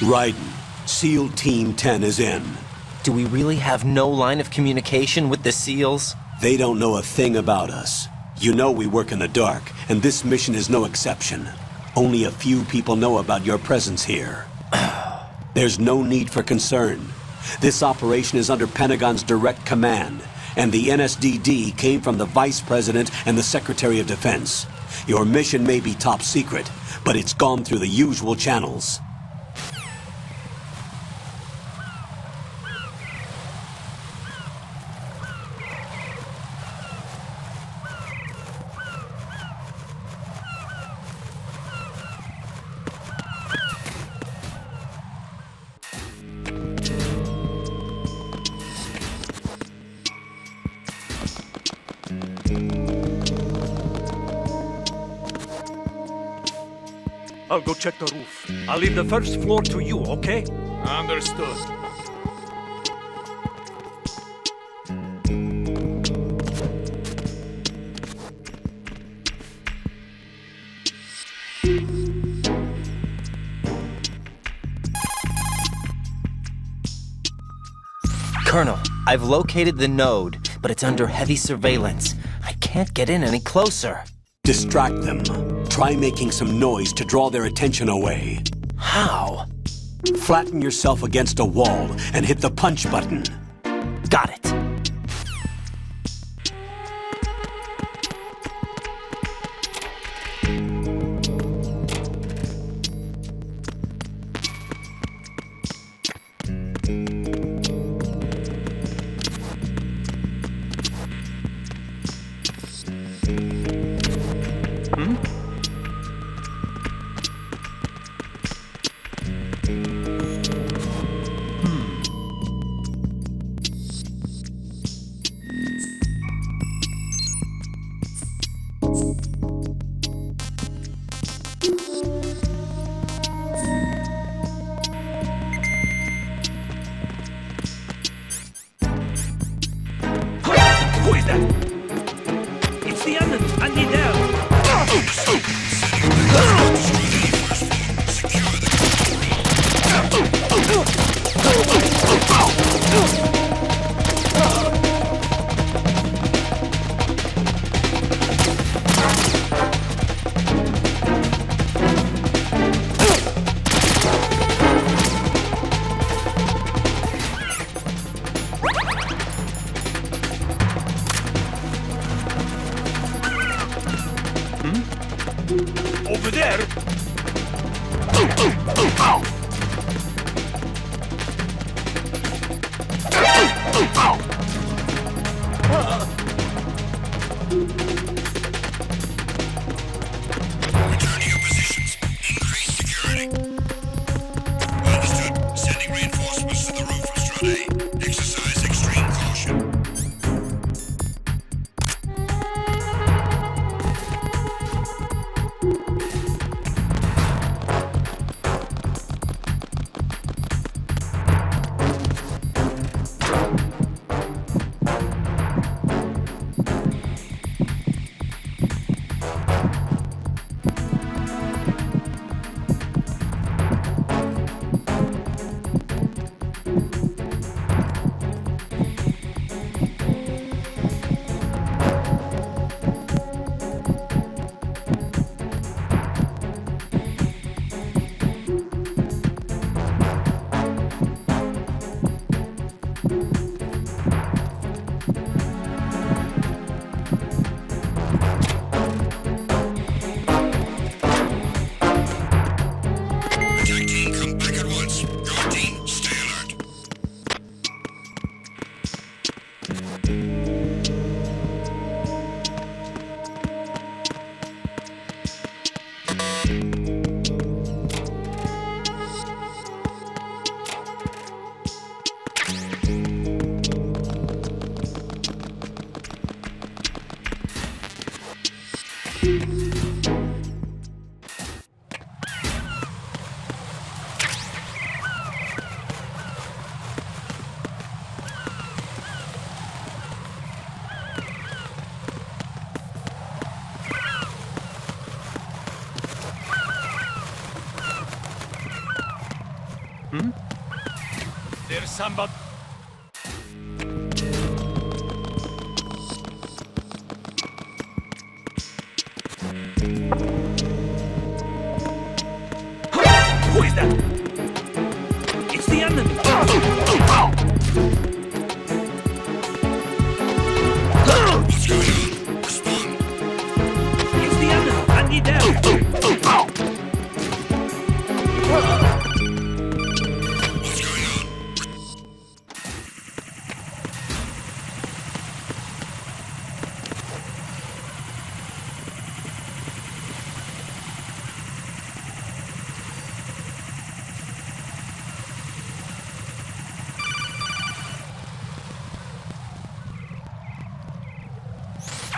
Raiden, SEAL Team 10 is in. Do we really have no line of communication with the SEALs? They don't know a thing about us. You know we work in the dark, and this mission is no exception. Only a few people know about your presence here. There's no need for concern. This operation is under Pentagon's direct command, and the NSDD came from the Vice President and the Secretary of Defense. Your mission may be top secret, but it's gone through the usual channels. I'll go check the roof. I'll leave the first floor to you, okay? Understood. Colonel, I've located the node, but it's under heavy surveillance. I can't get in any closer. Distract them. Try making some noise to draw their attention away. How? Flatten yourself against a wall and hit the punch button. Got it. Who is that? It's the enemy! I need over there! Return to your positions. Increase security. Understood. Sending reinforcements to the roof of Strade. Exercise extreme caution. Attack team, come back at once. Guard team, stay alert. somebody. Who is that? It's the enemy. What's going on? Respond. It's the enemy. I need help. What's going on?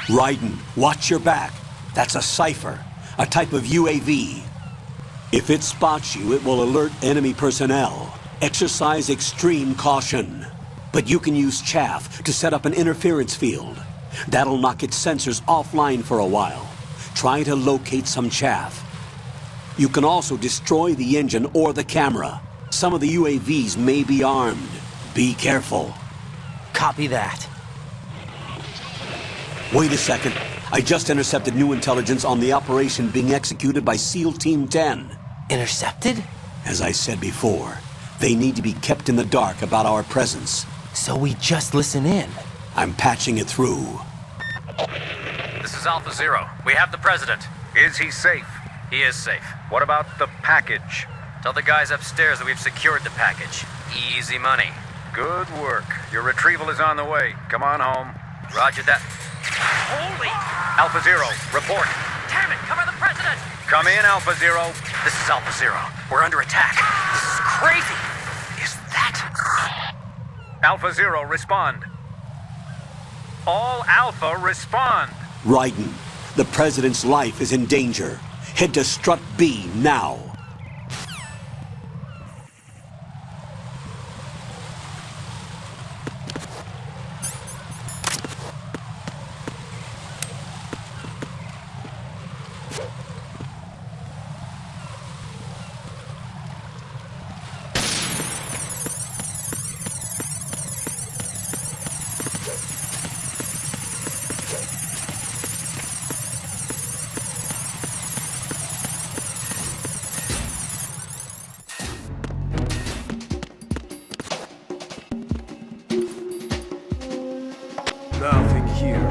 Raiden, watch your back. That's a cipher, a type of UAV. If it spots you, it will alert enemy personnel. Exercise extreme caution. But you can use chaff to set up an interference field. That'll knock its sensors offline for a while. Try to locate some chaff. You can also destroy the engine or the camera. Some of the UAVs may be armed. Be careful. Copy that. Wait a second. I just intercepted new intelligence on the operation being executed by SEAL Team 10. Intercepted? As I said before, they need to be kept in the dark about our presence. So we just listen in. I'm patching it through. This is Alpha Zero. We have the president. Is he safe? He is safe. What about the package? Tell the guys upstairs that we've secured the package. Easy money. Good work. Your retrieval is on the way. Come on home. Roger that. Holy! Alpha Zero, report. Damn it! Cover the president! Come in, Alpha Zero. This is Alpha Zero. We're under attack. This is crazy! Is that... Alpha Zero, respond. All Alpha, respond. Raiden, the President's life is in danger. Head to Strut B now. Nothing here.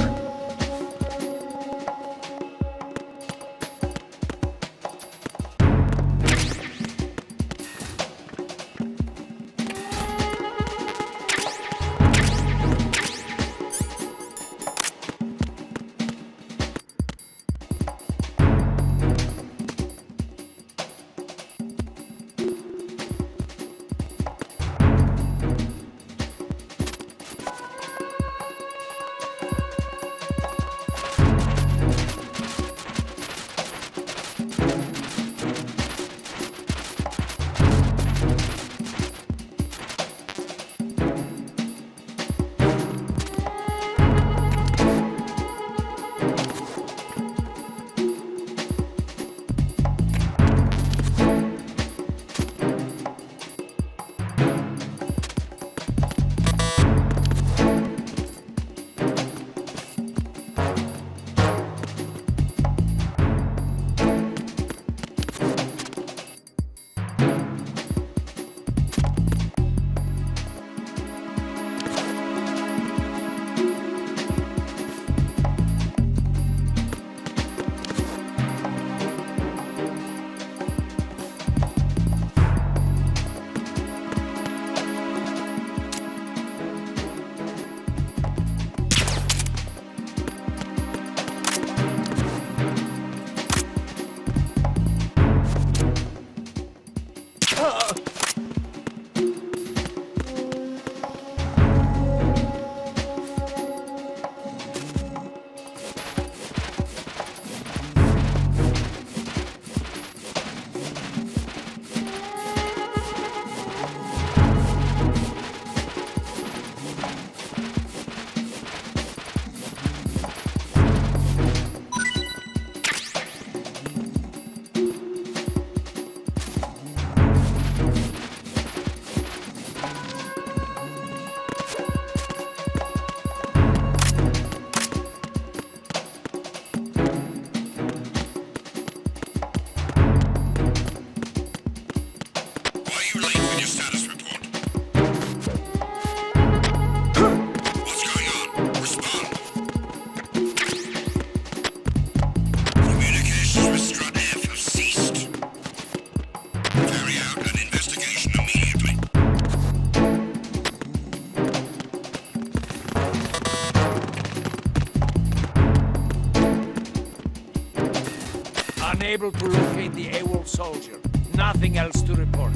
Unable to locate the AWOL soldier. Nothing else to report.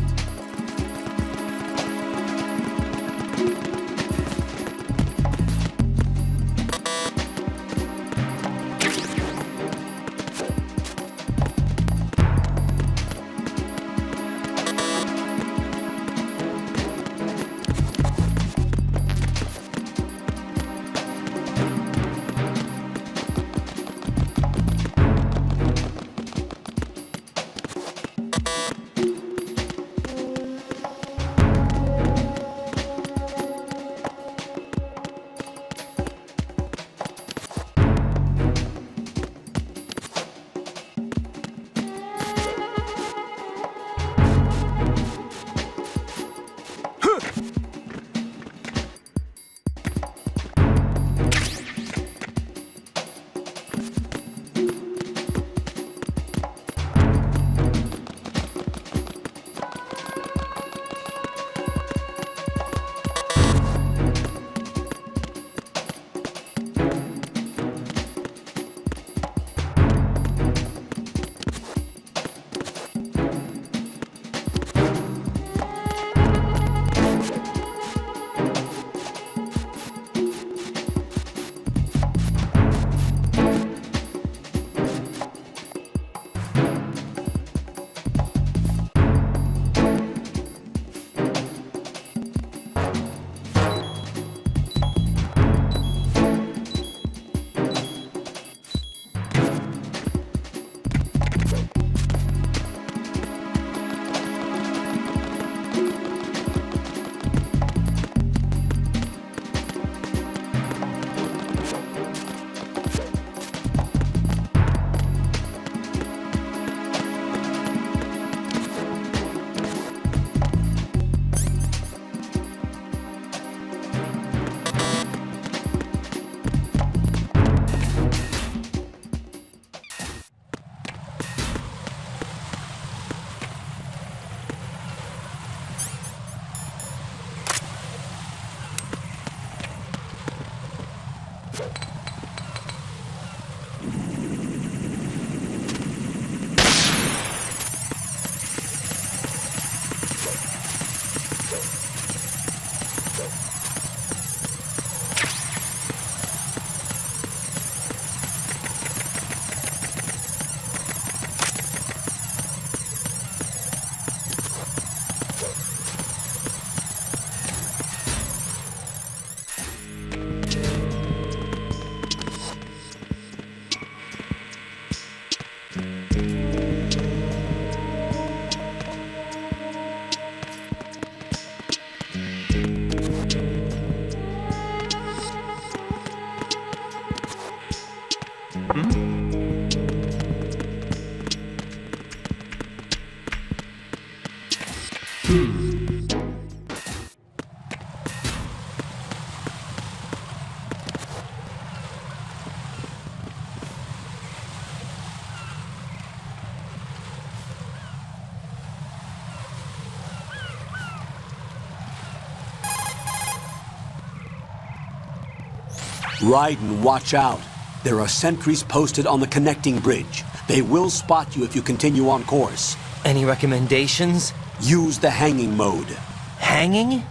Raiden, watch out. There are sentries posted on the connecting bridge. They will spot you if you continue on course. Any recommendations? Use the hanging mode. Hanging?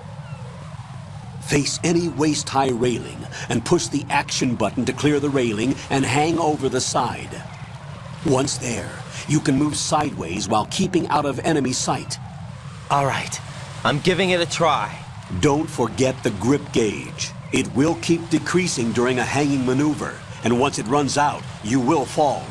Face any waist-high railing and push the action button to clear the railing and hang over the side. Once there, you can move sideways while keeping out of enemy sight. All right, I'm giving it a try. Don't forget the grip gauge. It will keep decreasing during a hanging maneuver, and once it runs out, you will fall.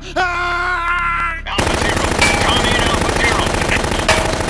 Alpha Zero. Copy in Alpha Zero.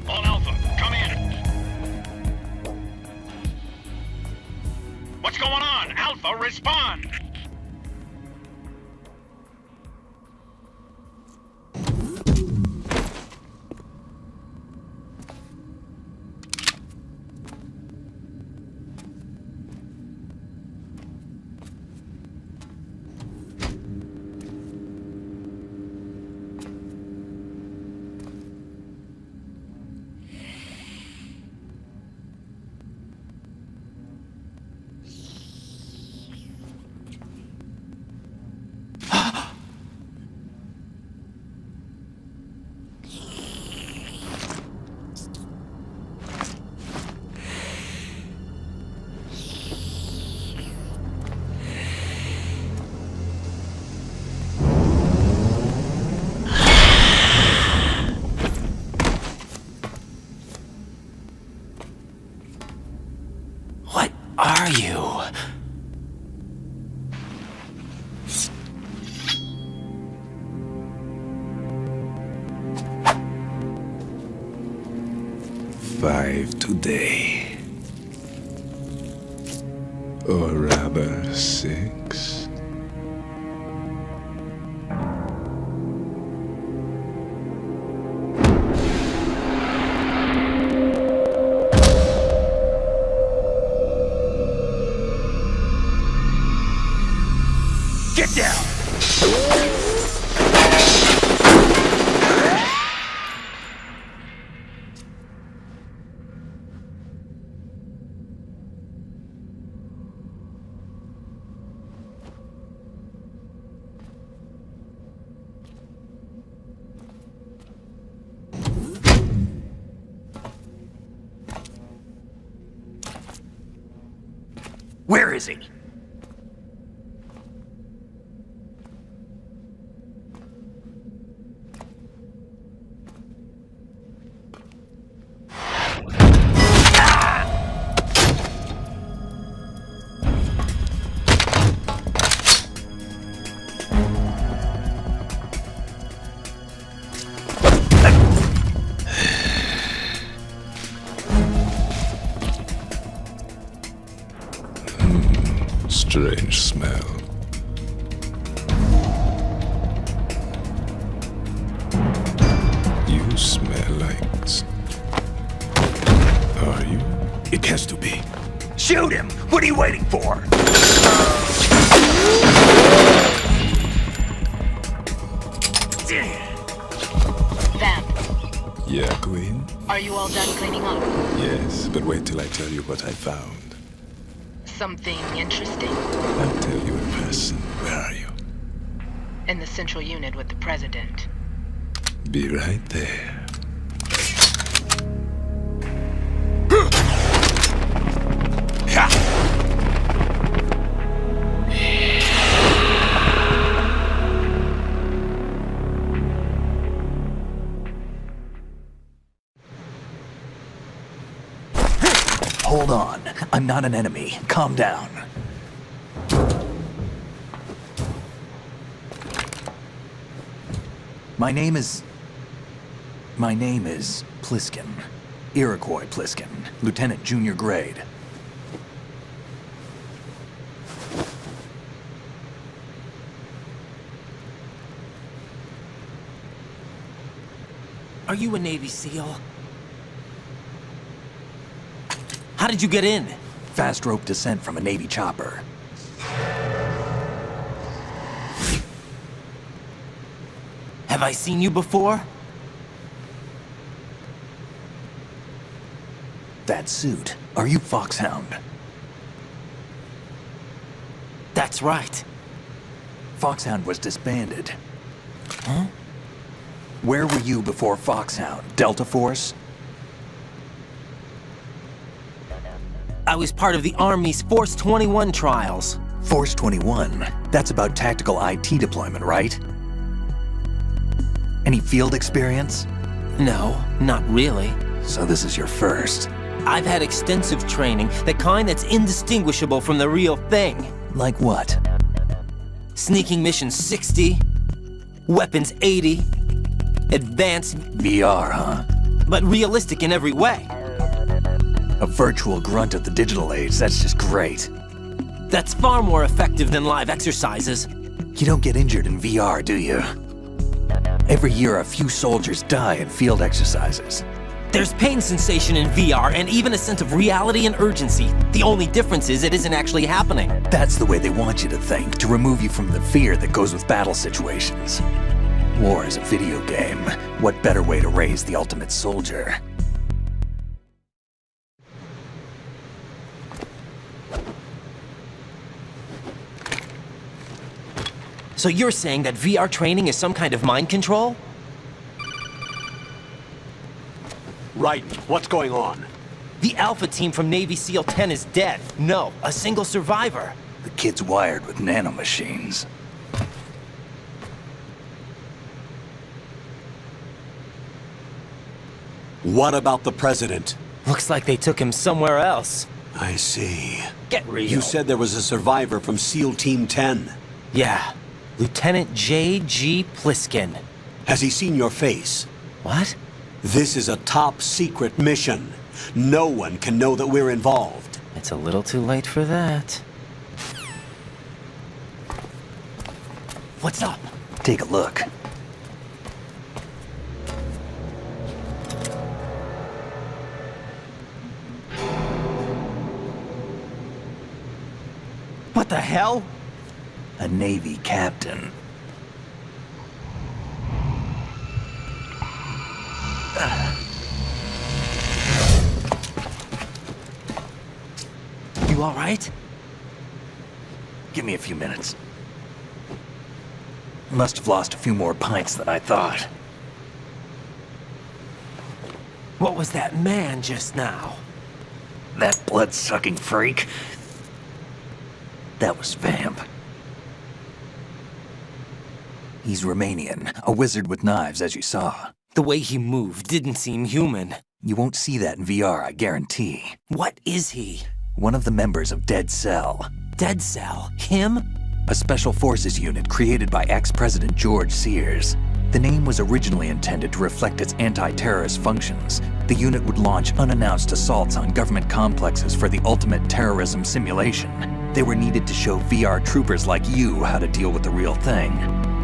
All Alpha, come in. What's going on? Alpha, respond. What are you? Five today. Or rather, 6. Get down! Where is he? Strange smell. You smell like... Are you? It has to be. Shoot him! What are you waiting for? Vamp, Yeah, Queen? are you all done cleaning up? Yes, but wait till I tell you what I found. Something interesting? I'll tell you in person. Where are you? In the central unit with the president. Be right there. Hold on. I'm not an enemy. Calm down. My name is Pliskin. Iroquois Pliskin. Lieutenant Junior Grade. Are you a Navy SEAL? How did you get in? Fast rope descent from a Navy chopper. Have I seen you before? That suit. Are you Foxhound? That's right. Foxhound was disbanded. Huh? Where were you before Foxhound? Delta Force? I was part of the Army's Force 21 trials. Force 21? That's about tactical IT deployment, right? Any field experience? No, not really. So this is your first. I've had extensive training, the kind that's indistinguishable from the real thing. Like what? Sneaking mission 60, weapons 80, advanced, VR, huh? but realistic in every way. A virtual grunt of the digital age, that's just great. That's far more effective than live exercises. You don't get injured in VR, do you? Every year, a few soldiers die in field exercises. There's pain sensation in VR and even a sense of reality and urgency. The only difference is it isn't actually happening. That's the way they want you to think, to remove you from the fear that goes with battle situations. War is a video game. What better way to raise the ultimate soldier? So you're saying that VR training is some kind of mind control? Right. What's going on? The Alpha team from Navy SEAL 10 is dead. No, a single survivor. The kid's wired with nanomachines. What about the president? Looks like they took him somewhere else. I see. Get real. You said there was a survivor from SEAL Team 10. Yeah. Lieutenant J.G. Pliskin. Has he seen your face? What? This is a top secret mission. No one can know that we're involved. It's a little too late for that. What's up? Take a look. What the hell? A Navy captain. You all right? Give me a few minutes. Must have lost a few more pints than I thought. What was that man just now? That blood-sucking freak? That was Vamp. He's Romanian, a wizard with knives, as you saw. The way he moved didn't seem human. You won't see that in VR, I guarantee. What is he? One of the members of Dead Cell. Dead Cell? Him? A special forces unit created by ex-President George Sears. The name was originally intended to reflect its anti-terrorist functions. The unit would launch unannounced assaults on government complexes for the ultimate terrorism simulation. They were needed to show VR troopers like you how to deal with the real thing.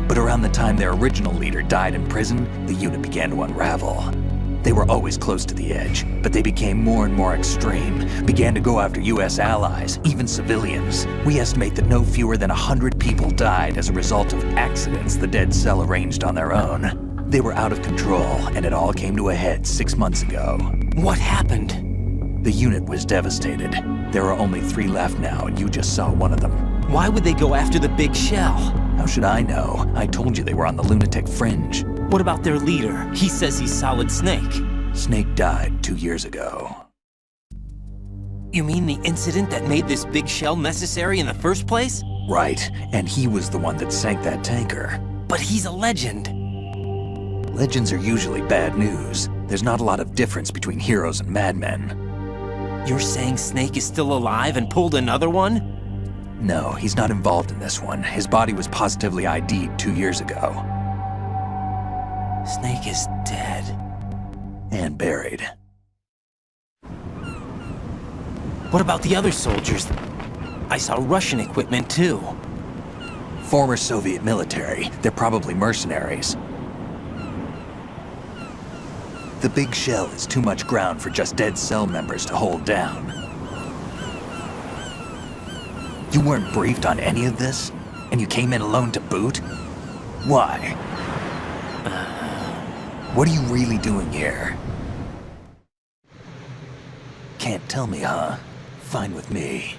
But around the time their original leader died in prison, the unit began to unravel. They were always close to the edge, but they became more and more extreme, began to go after US allies, even civilians. We estimate that no fewer than 100 people died as a result of accidents the Dead Cell arranged on their own. They were out of control, and it all came to a head 6 months ago. What happened? The unit was devastated. There are only 3 left now, and you just saw one of them. Why would they go after the big shell? How should I know? I told you they were on the lunatic fringe. What about their leader? He says he's Solid Snake. Snake died 2 years ago. You mean the incident that made this big shell necessary in the first place? Right, and he was the one that sank that tanker. But he's a legend. Legends are usually bad news. There's not a lot of difference between heroes and madmen. You're saying Snake is still alive and pulled another one? No, he's not involved in this one. His body was positively ID'd 2 years ago. Snake is dead. And buried. What about the other soldiers? I saw Russian equipment too. Former Soviet military. They're probably mercenaries. The big shell is too much ground for just dead cell members to hold down. You weren't briefed on any of this? And you came in alone to boot? Why? What are you really doing here? Can't tell me, huh? Fine with me.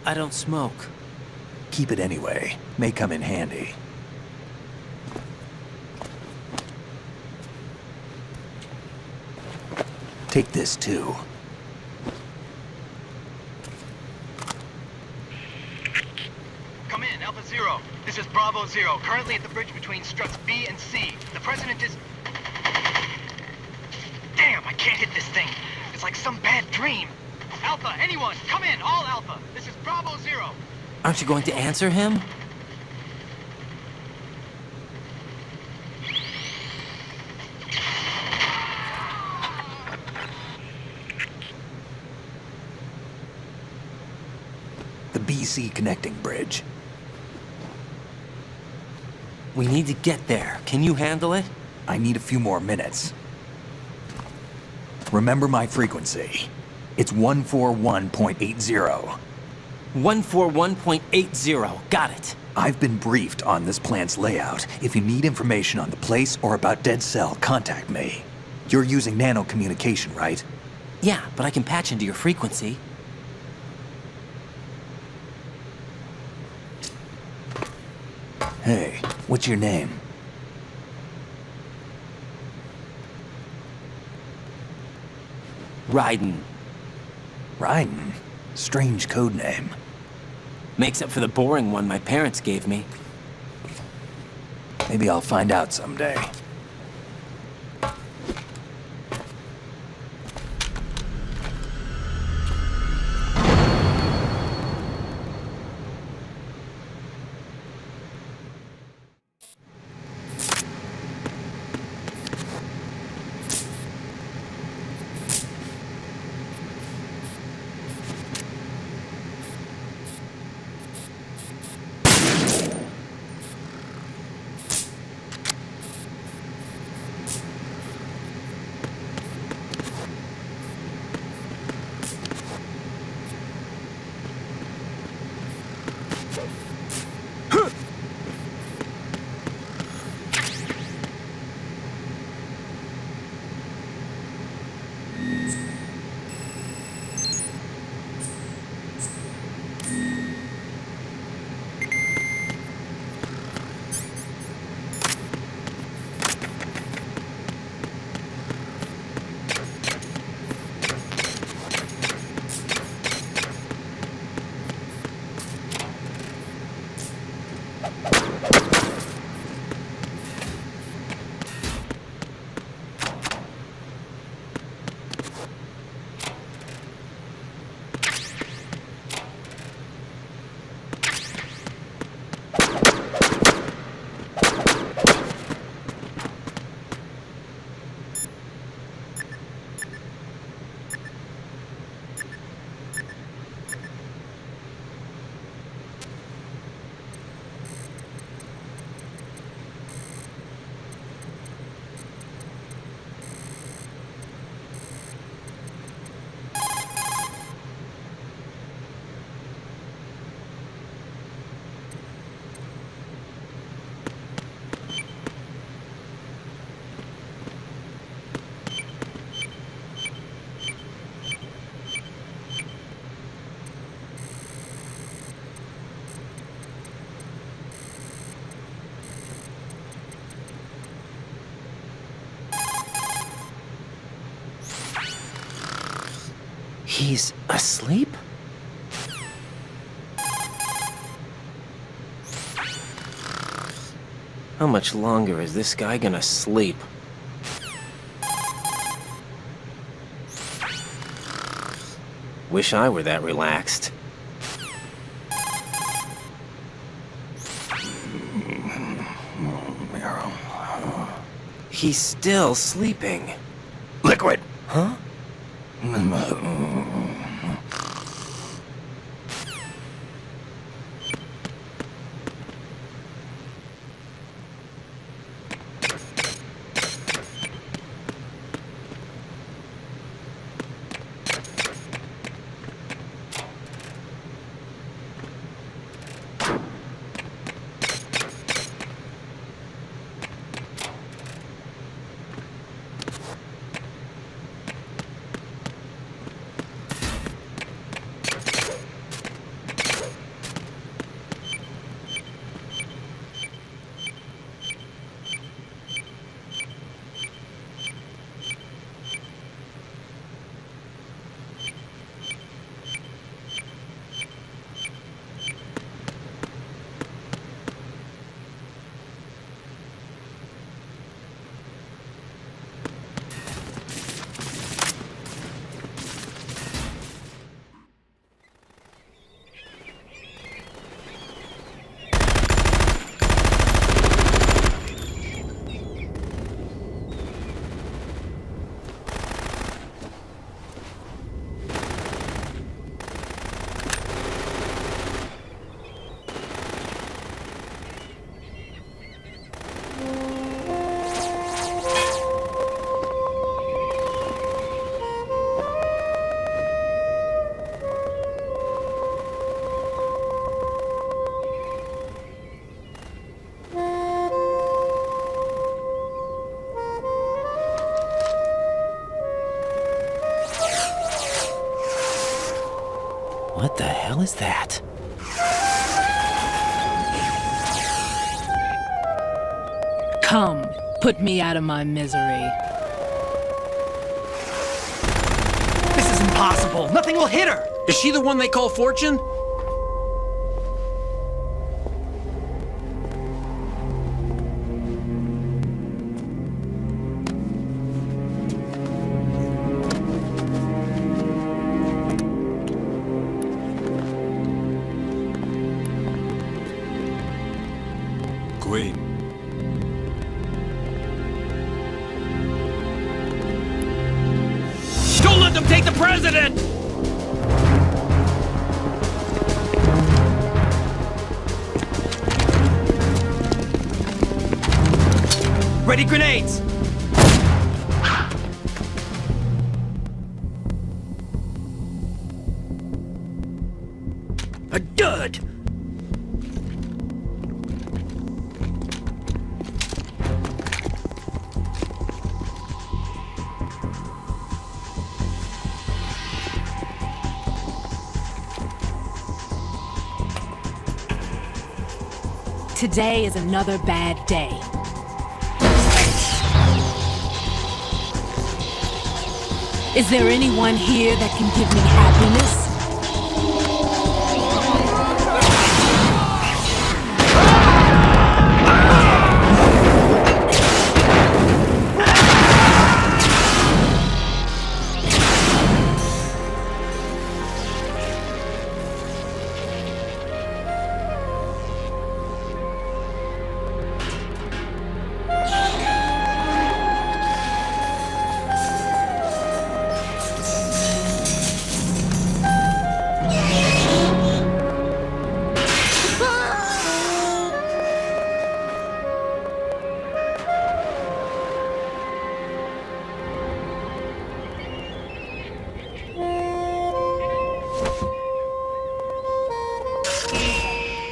I don't smoke. Keep it anyway. May come in handy. Take this too. Come in, Alpha Zero. This is Bravo Zero, currently at the bridge between struts B and C. The President is... Damn, I can't hit this thing. It's like some bad dream. Alpha, anyone, come in, all Alpha. This is Bravo Zero. Aren't you going to answer him? The BC connecting bridge. We need to get there. Can you handle it? I need a few more minutes. Remember my frequency. It's 141.80. 141.80. Got it. I've been briefed on this plant's layout. If you need information on the place or about Dead Cell, contact me. You're using nano communication, right? Yeah, but I can patch into your frequency. Hey, what's your name? Raiden. Raiden. Strange code name. Makes up for the boring one my parents gave me. Maybe I'll find out someday. He's asleep? How much longer is this guy gonna sleep? Wish I were that relaxed. He's still sleeping. Liquid! Huh? What the hell is that? Come, put me out of my misery. This is impossible. Nothing will hit her. Is she the one they call Fortune? Queen. Don't let them take the president! Ready grenades! A dud! Today is another bad day. Is there anyone here that can give me happiness?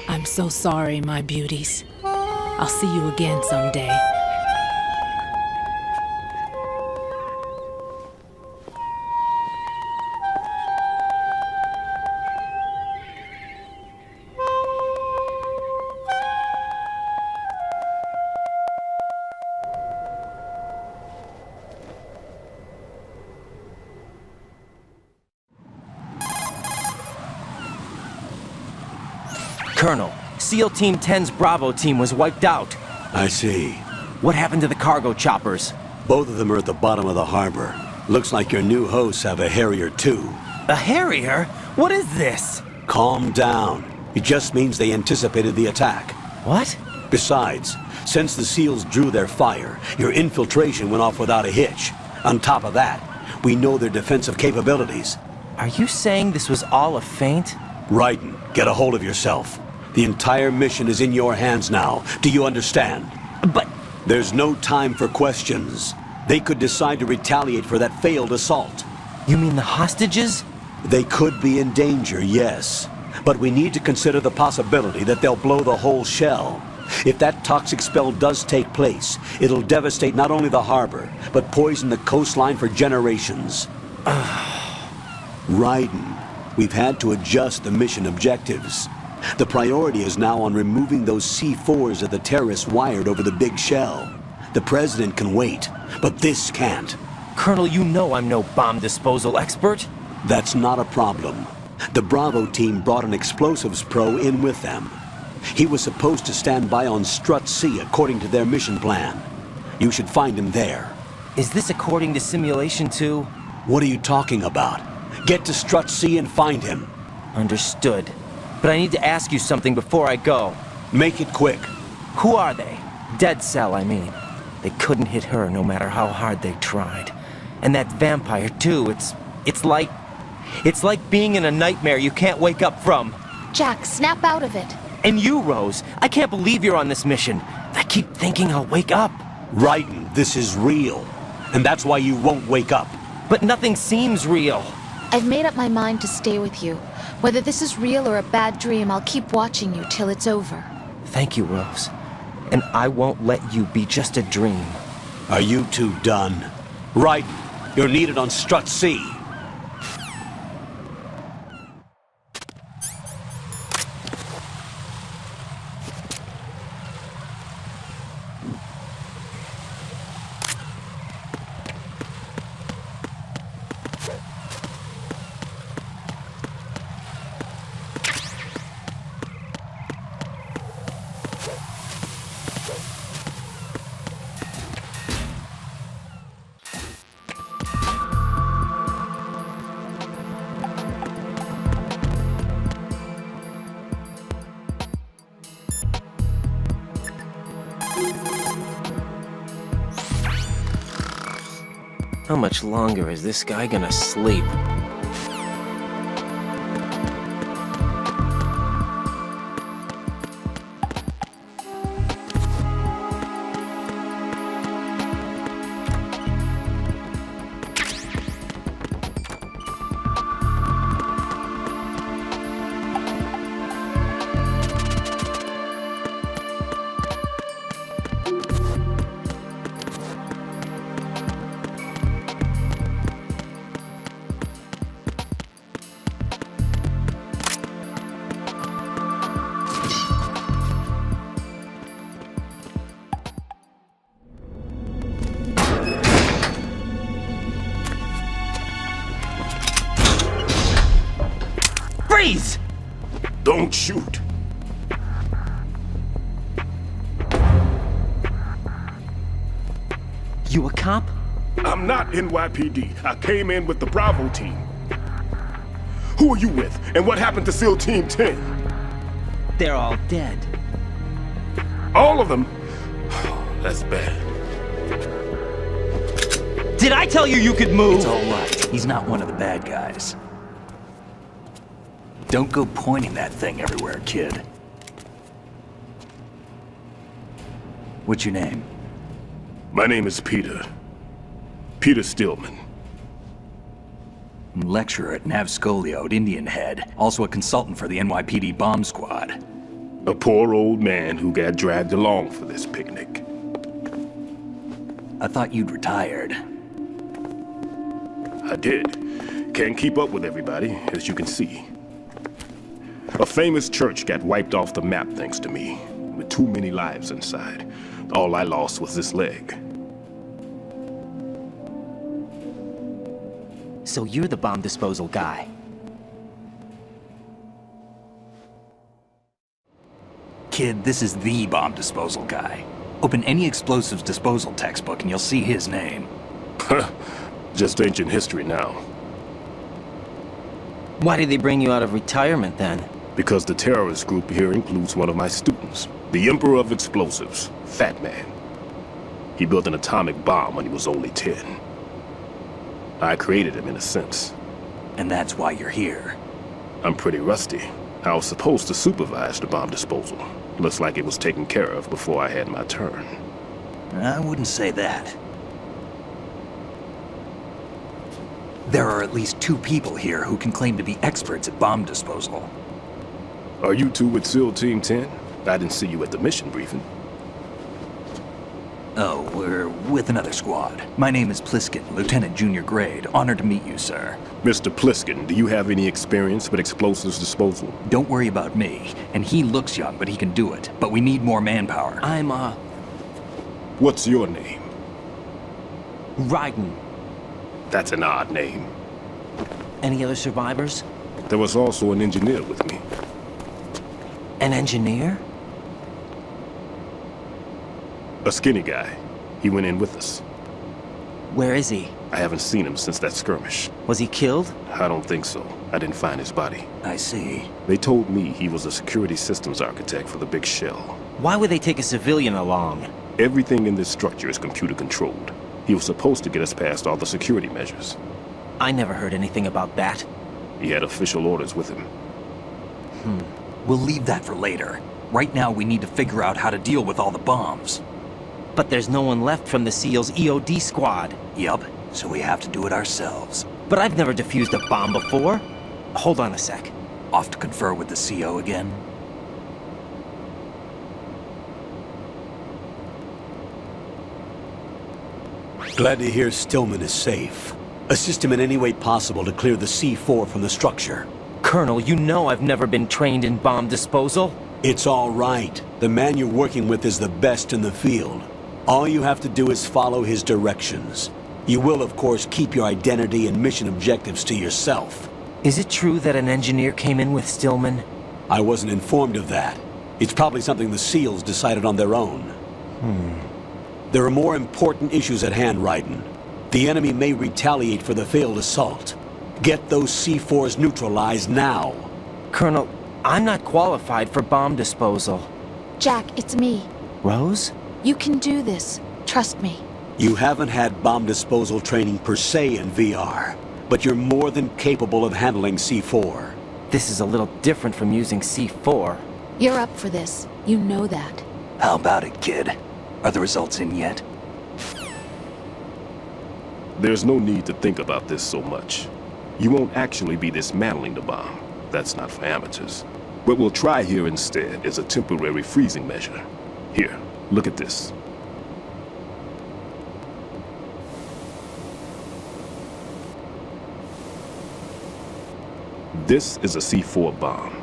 I'm so sorry, my beauties. I'll see you again someday. Colonel, SEAL Team 10's Bravo team was wiped out. I see. What happened to the cargo choppers? Both of them are at the bottom of the harbor. Looks like your new hosts have a Harrier too. A Harrier? What is this? Calm down. It just means they anticipated the attack. What? Besides, since the SEALs drew their fire, your infiltration went off without a hitch. On top of that, we know their defensive capabilities. Are you saying this was all a feint? Raiden, get a hold of yourself. The entire mission is in your hands now. Do you understand? But... There's no time for questions. They could decide to retaliate for that failed assault. You mean the hostages? They could be in danger, yes. But we need to consider the possibility that they'll blow the whole shell. If that toxic spell does take place, it'll devastate not only the harbor, but poison the coastline for generations. Raiden, we've had to adjust the mission objectives. The priority is now on removing those C4s that the terrorists wired over the big shell. The president can wait, but this can't. Colonel, you know I'm no bomb disposal expert. That's not a problem. The Bravo team brought an explosives pro in with them. He was supposed to stand by on Strut C according to their mission plan. You should find him there. Is this according to Simulation 2? What are you talking about? Get to Strut C and find him. Understood. But I need to ask you something before I go. Make it quick. Who are they? Dead Cell, I mean. They couldn't hit her no matter how hard they tried. And that vampire, too, it's like being in a nightmare you can't wake up from. Jack, snap out of it. And you, Rose, I can't believe you're on this mission. I keep thinking I'll wake up. Raiden, this is real. And that's why you won't wake up. But nothing seems real. I've made up my mind to stay with you. Whether this is real or a bad dream, I'll keep watching you till it's over. Thank you, Rose. And I won't let you be just a dream. Are you two done? Raiden, you're needed on Strut C. How much longer is this guy gonna sleep? Freeze! Don't shoot. You a cop? I'm not NYPD. I came in with the Bravo team. Who are you with? And what happened to SEAL Team 10? They're all dead. All of them? That's bad. Did I tell you you could move? It's all right. He's not one of the bad guys. Don't go pointing that thing everywhere, kid. What's your name? My name is Peter. Peter Stillman. Lecturer at Navscolio at Indian Head. Also a consultant for the NYPD bomb squad. A poor old man who got dragged along for this picnic. I thought you'd retired. I did. Can't keep up with everybody, as you can see. A famous church got wiped off the map thanks to me, with too many lives inside. All I lost was this leg. So you're the bomb disposal guy. Kid, this is the bomb disposal guy. Open any explosives disposal textbook and you'll see his name. Just ancient history now. Why did they bring you out of retirement then? Because the terrorist group here includes one of my students, the Emperor of Explosives, Fat Man. He built an atomic bomb when he was only 10. I created him in a sense. And that's why you're here. I'm pretty rusty. I was supposed to supervise the bomb disposal. Looks like it was taken care of before I had my turn. I wouldn't say that. There are at least 2 people here who can claim to be experts at bomb disposal. Are you two with SEAL Team 10? I didn't see you at the mission briefing. Oh, we're with another squad. My name is Pliskin, Lieutenant Junior Grade. Honored to meet you, sir. Mr. Pliskin, do you have any experience with explosives disposal? Don't worry about me. And he looks young, but he can do it. But we need more manpower. I'm, What's your name? Raiden. That's an odd name. Any other survivors? There was also an engineer with me. An engineer? A skinny guy. He went in with us. Where is he? I haven't seen him since that skirmish. Was he killed? I don't think so. I didn't find his body. I see. They told me he was a security systems architect for the big shell. Why would they take a civilian along? Everything in this structure is computer controlled. He was supposed to get us past all the security measures. I never heard anything about that. He had official orders with him. We'll leave that for later. Right now, we need to figure out how to deal with all the bombs. But there's no one left from the SEAL's EOD squad. Yup, so we have to do it ourselves. But I've never defused a bomb before. Hold on a sec. Off to confer with the CO again? Glad to hear Stillman is safe. Assist him in any way possible to clear the C4 from the structure. Colonel, you know I've never been trained in bomb disposal. It's all right. The man you're working with is the best in the field. All you have to do is follow his directions. You will, of course, keep your identity and mission objectives to yourself. Is it true that an engineer came in with Stillman? I wasn't informed of that. It's probably something the SEALs decided on their own. There are more important issues at hand, Raiden. The enemy may retaliate for the failed assault. Get those C4s neutralized now. Colonel, I'm not qualified for bomb disposal. Jack, it's me. Rose? You can do this. Trust me. You haven't had bomb disposal training per se in VR, but you're more than capable of handling C4. This is a little different from using C4. You're up for this. You know that. How about it, kid? Are the results in yet? There's no need to think about this so much. You won't actually be dismantling the bomb. That's not for amateurs. What we'll try here instead is a temporary freezing measure. Here, look at this. This is a C4 bomb.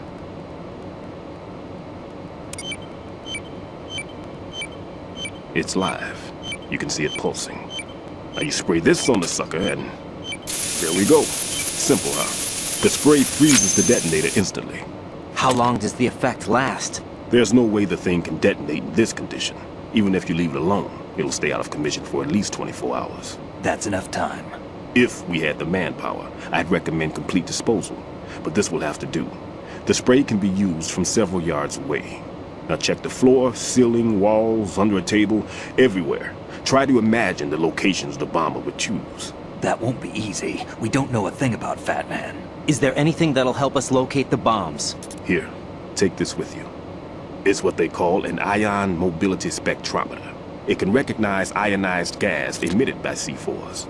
It's live. You can see it pulsing. Now you spray this on the sucker and there we go. Simple, huh? The spray freezes the detonator instantly. How long does the effect last? There's no way the thing can detonate in this condition. Even if you leave it alone, it'll stay out of commission for at least 24 hours. That's enough time. If we had the manpower, I'd recommend complete disposal. But this will have to do. The spray can be used from several yards away. Now check the floor, ceiling, walls, under a table, everywhere. Try to imagine the locations the bomber would choose. That won't be easy. We don't know a thing about Fat Man. Is there anything that'll help us locate the bombs? Here, take this with you. It's what they call an ion mobility spectrometer. It can recognize ionized gas emitted by C4s.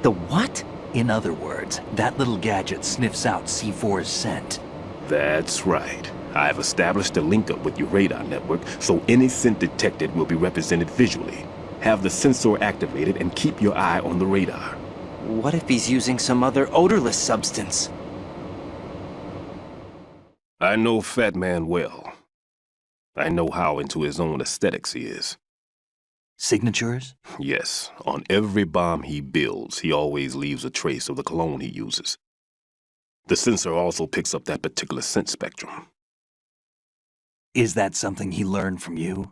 The what? In other words, that little gadget sniffs out C4's scent. That's right. I've established a link-up with your radar network, so any scent detected will be represented visually. Have the sensor activated and keep your eye on the radar. What if he's using some other odorless substance? I know Fat Man well. I know how into his own aesthetics he is. Signatures? Yes, on every bomb he builds, he always leaves a trace of the cologne he uses. The sensor also picks up that particular scent spectrum. Is that something he learned from you?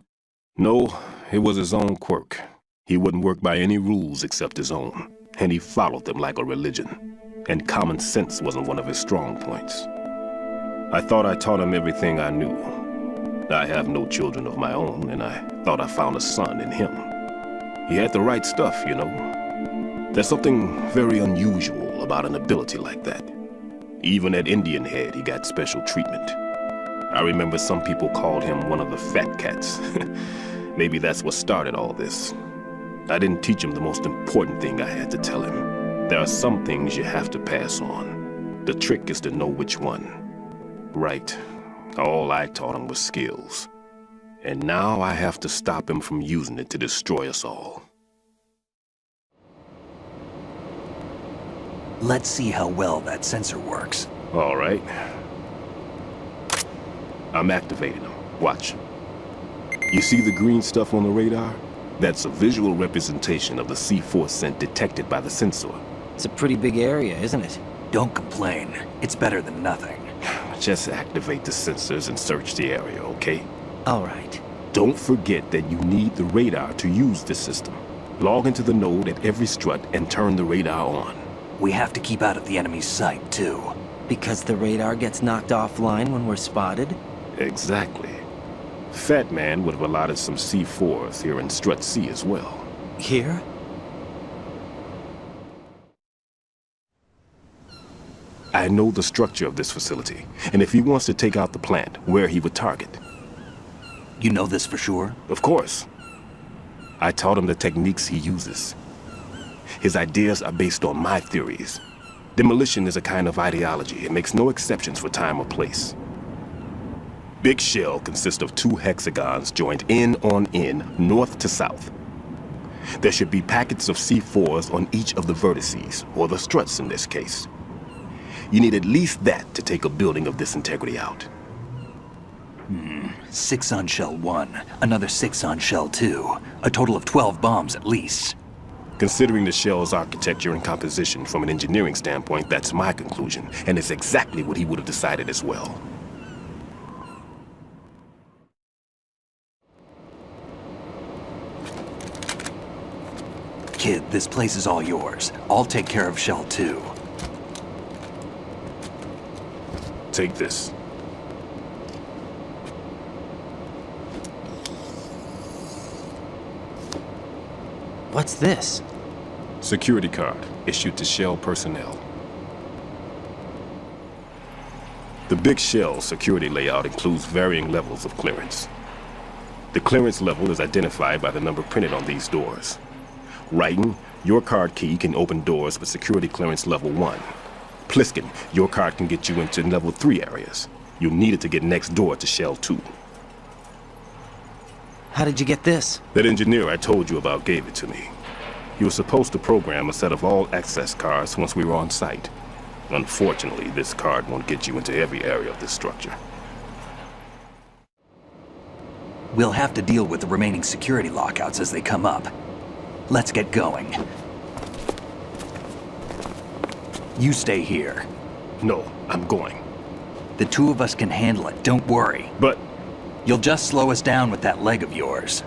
No, it was his own quirk. He wouldn't work by any rules except his own, and he followed them like a religion. And common sense wasn't one of his strong points. I thought I taught him everything I knew. I have no children of my own, and I thought I found a son in him. He had the right stuff, you know. There's something very unusual about an ability like that. Even at Indian Head, he got special treatment. I remember some people called him one of the fat cats. Maybe that's what started all this. I didn't teach him the most important thing I had to tell him. There are some things you have to pass on. The trick is to know which one. Right. All I taught him was skills. And now I have to stop him from using it to destroy us all. Let's see how well that sensor works. All right. I'm activating them. Watch. You see the green stuff on the radar? That's a visual representation of the C4 scent detected by the sensor. It's a pretty big area, isn't it? Don't complain. It's better than nothing. Just activate the sensors and search the area, okay? All right. Don't forget that you need the radar to use this system. Log into the node at every strut and turn the radar on. We have to keep out of the enemy's sight, too. Because the radar gets knocked offline when we're spotted? Exactly. Fat Man would have allotted some C4s here in Strut C as well. Here? I know the structure of this facility, and if he wants to take out the plant, where he would target. You know this for sure? Of course. I taught him the techniques he uses. His ideas are based on my theories. Demolition is a kind of ideology. It makes no exceptions for time or place. Big Shell consists of 2 hexagons joined end on end, north to south. There should be packets of C4s on each of the vertices, or the struts in this case. You need at least that to take a building of this integrity out. 6 on Shell 1, another 6 on Shell 2. A total of 12 bombs at least. Considering the shell's architecture and composition from an engineering standpoint, that's my conclusion, and it's exactly what he would have decided as well. Kid, this place is all yours. I'll take care of Shell 2. Take this. What's this? Security card issued to Shell personnel. The Big Shell security layout includes varying levels of clearance. The clearance level is identified by the number printed on these doors. Raiden, your card key can open doors with security clearance level 1. Pliskin, your card can get you into level 3 areas. You'll need it to get next door to Shell 2. How did you get this? That engineer I told you about gave it to me. He was supposed to program a set of all access cards once we were on site. Unfortunately, this card won't get you into every area of this structure. We'll have to deal with the remaining security lockouts as they come up. Let's get going. You stay here. No, I'm going. The two of us can handle it, don't worry. But... You'll just slow us down with that leg of yours.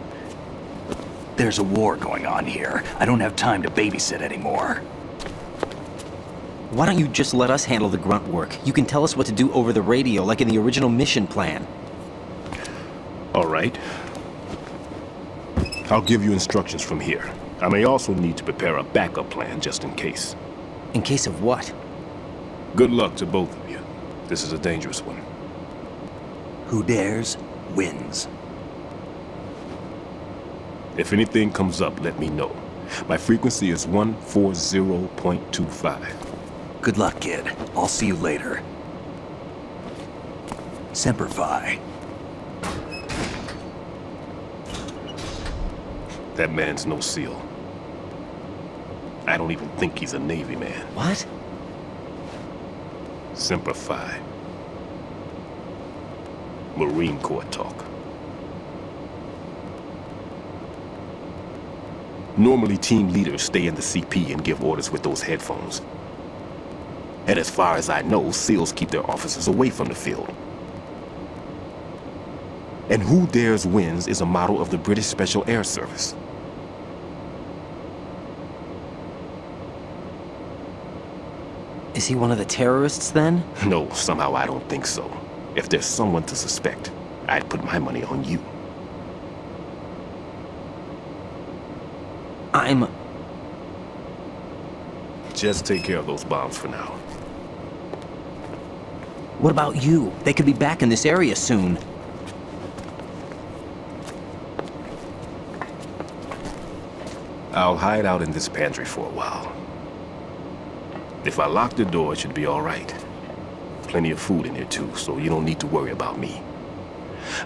There's a war going on here. I don't have time to babysit anymore. Why don't you just let us handle the grunt work? You can tell us what to do over the radio, like in the original mission plan. All right. I'll give you instructions from here. I may also need to prepare a backup plan just in case. In case of what? Good luck to both of you. This is a dangerous one. Who dares, wins. If anything comes up, let me know. My frequency is 140.25. Good luck, kid. I'll see you later. Semper Fi. That man's no SEAL. I don't even think he's a Navy man. What? Semper Fi. Marine Corps talk. Normally, team leaders stay in the CP and give orders with those headphones. And as far as I know, SEALs keep their officers away from the field. And who dares wins is a motto of the British Special Air Service. Is he one of the terrorists, then? No, somehow I don't think so. If there's someone to suspect, I'd put my money on you. Just take care of those bombs for now. What about you? They could be back in this area soon. I'll hide out in this pantry for a while. If I lock the door, it should be all right. Plenty of food in here too, so you don't need to worry about me.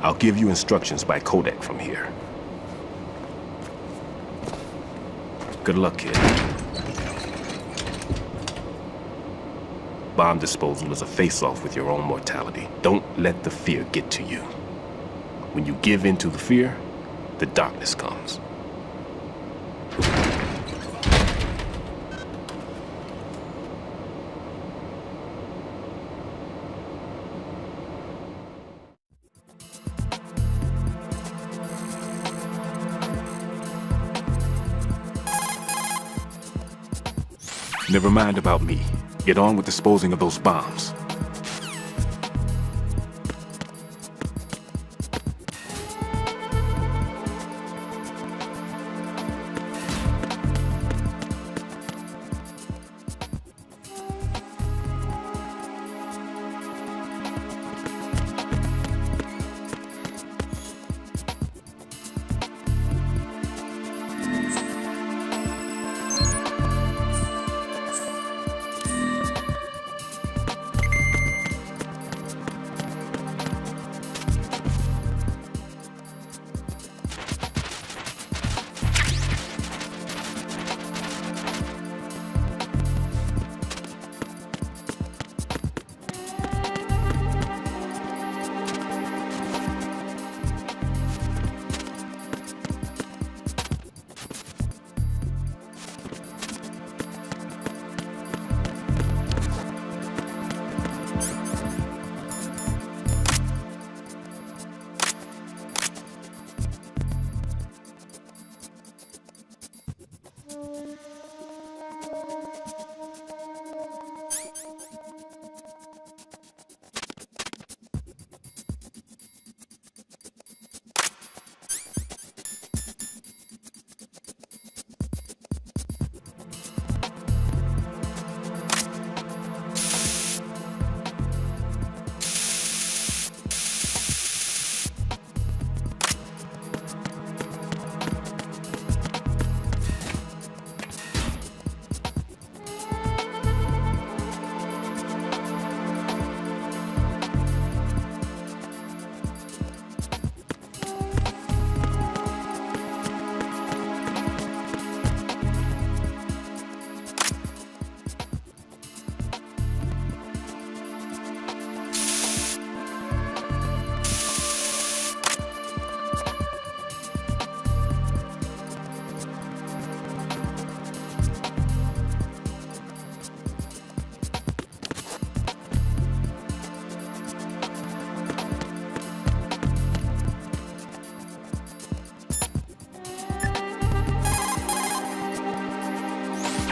I'll give you instructions by codec from here. Good luck, kid. Bomb disposal is a face-off with your own mortality. Don't let the fear get to you. When you give in to the fear, the darkness comes. Never mind about me. Get on with disposing of those bombs.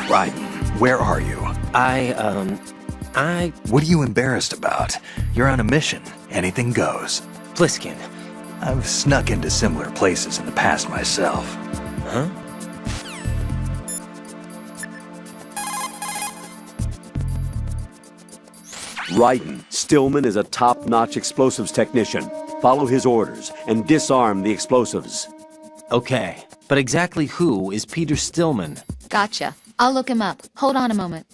Raiden, where are you? What are you embarrassed about? You're on a mission. Anything goes. Pliskin. I've snuck into similar places in the past myself. Huh? Raiden, Stillman is a top-notch explosives technician. Follow his orders and disarm the explosives. Okay, but exactly who is Peter Stillman? Gotcha. I'll look him up. Hold on a moment.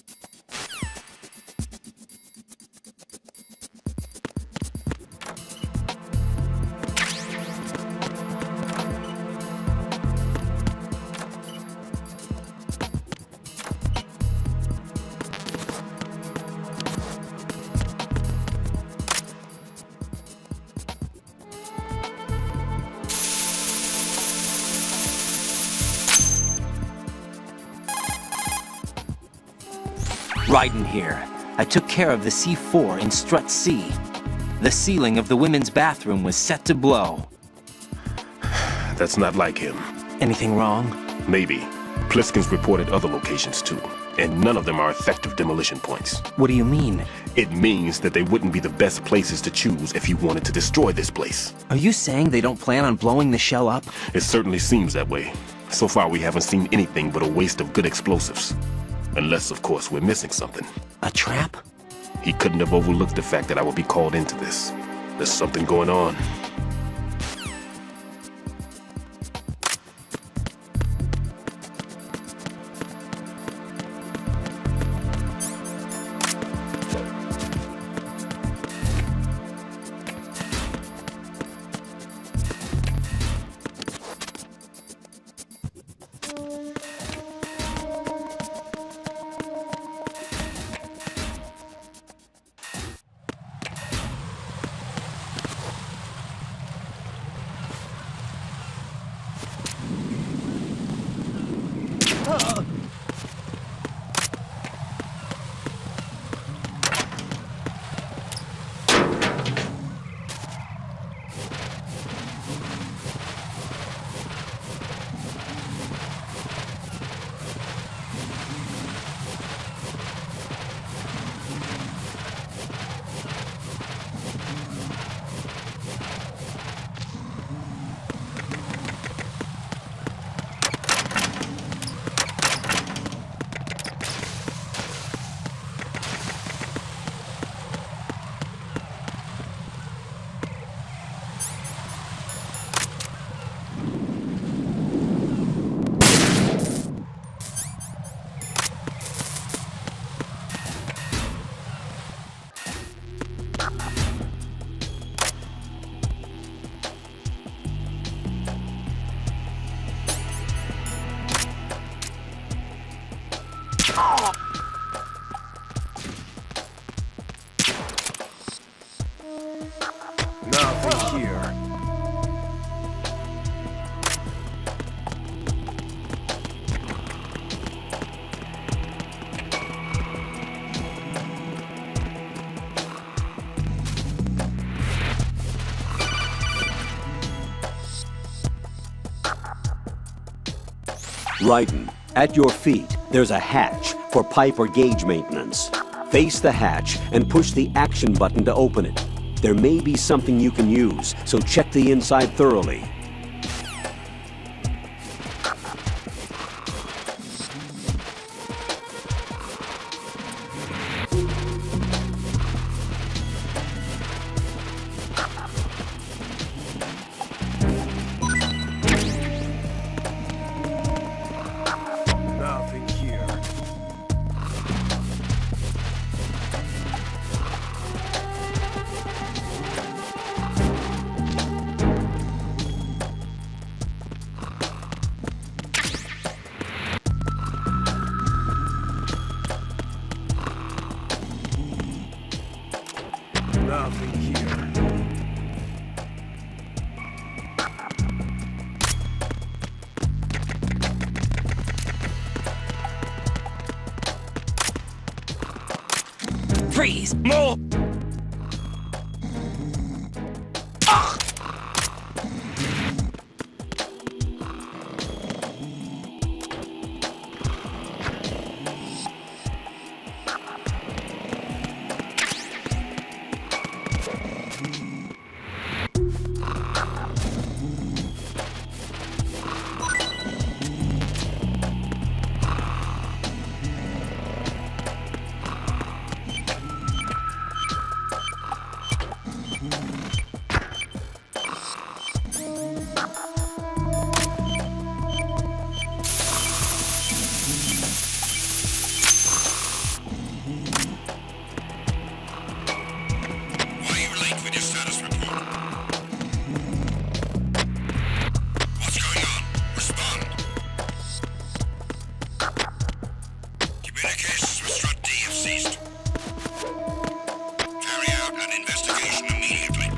Raiden here. I took care of the C4 in Strut C. The ceiling of the women's bathroom was set to blow. That's not like him. Anything wrong? Maybe. Pliskin's reported other locations too, and none of them are effective demolition points. What do you mean? It means that they wouldn't be the best places to choose if you wanted to destroy this place. Are you saying they don't plan on blowing the shell up? It certainly seems that way. So far we haven't seen anything but a waste of good explosives. Unless, of course, we're missing something. A trap? He couldn't have overlooked the fact that I would be called into this. There's something going on. Nothing here. Raiden, at your feet, there's a hatch for pipe or gauge maintenance. Face the hatch and push the action button to open it. There may be something you can use, so check the inside thoroughly. Nothing here. Nothing here. Freeze! More! Communications with Strut D have ceased. Carry out an investigation immediately.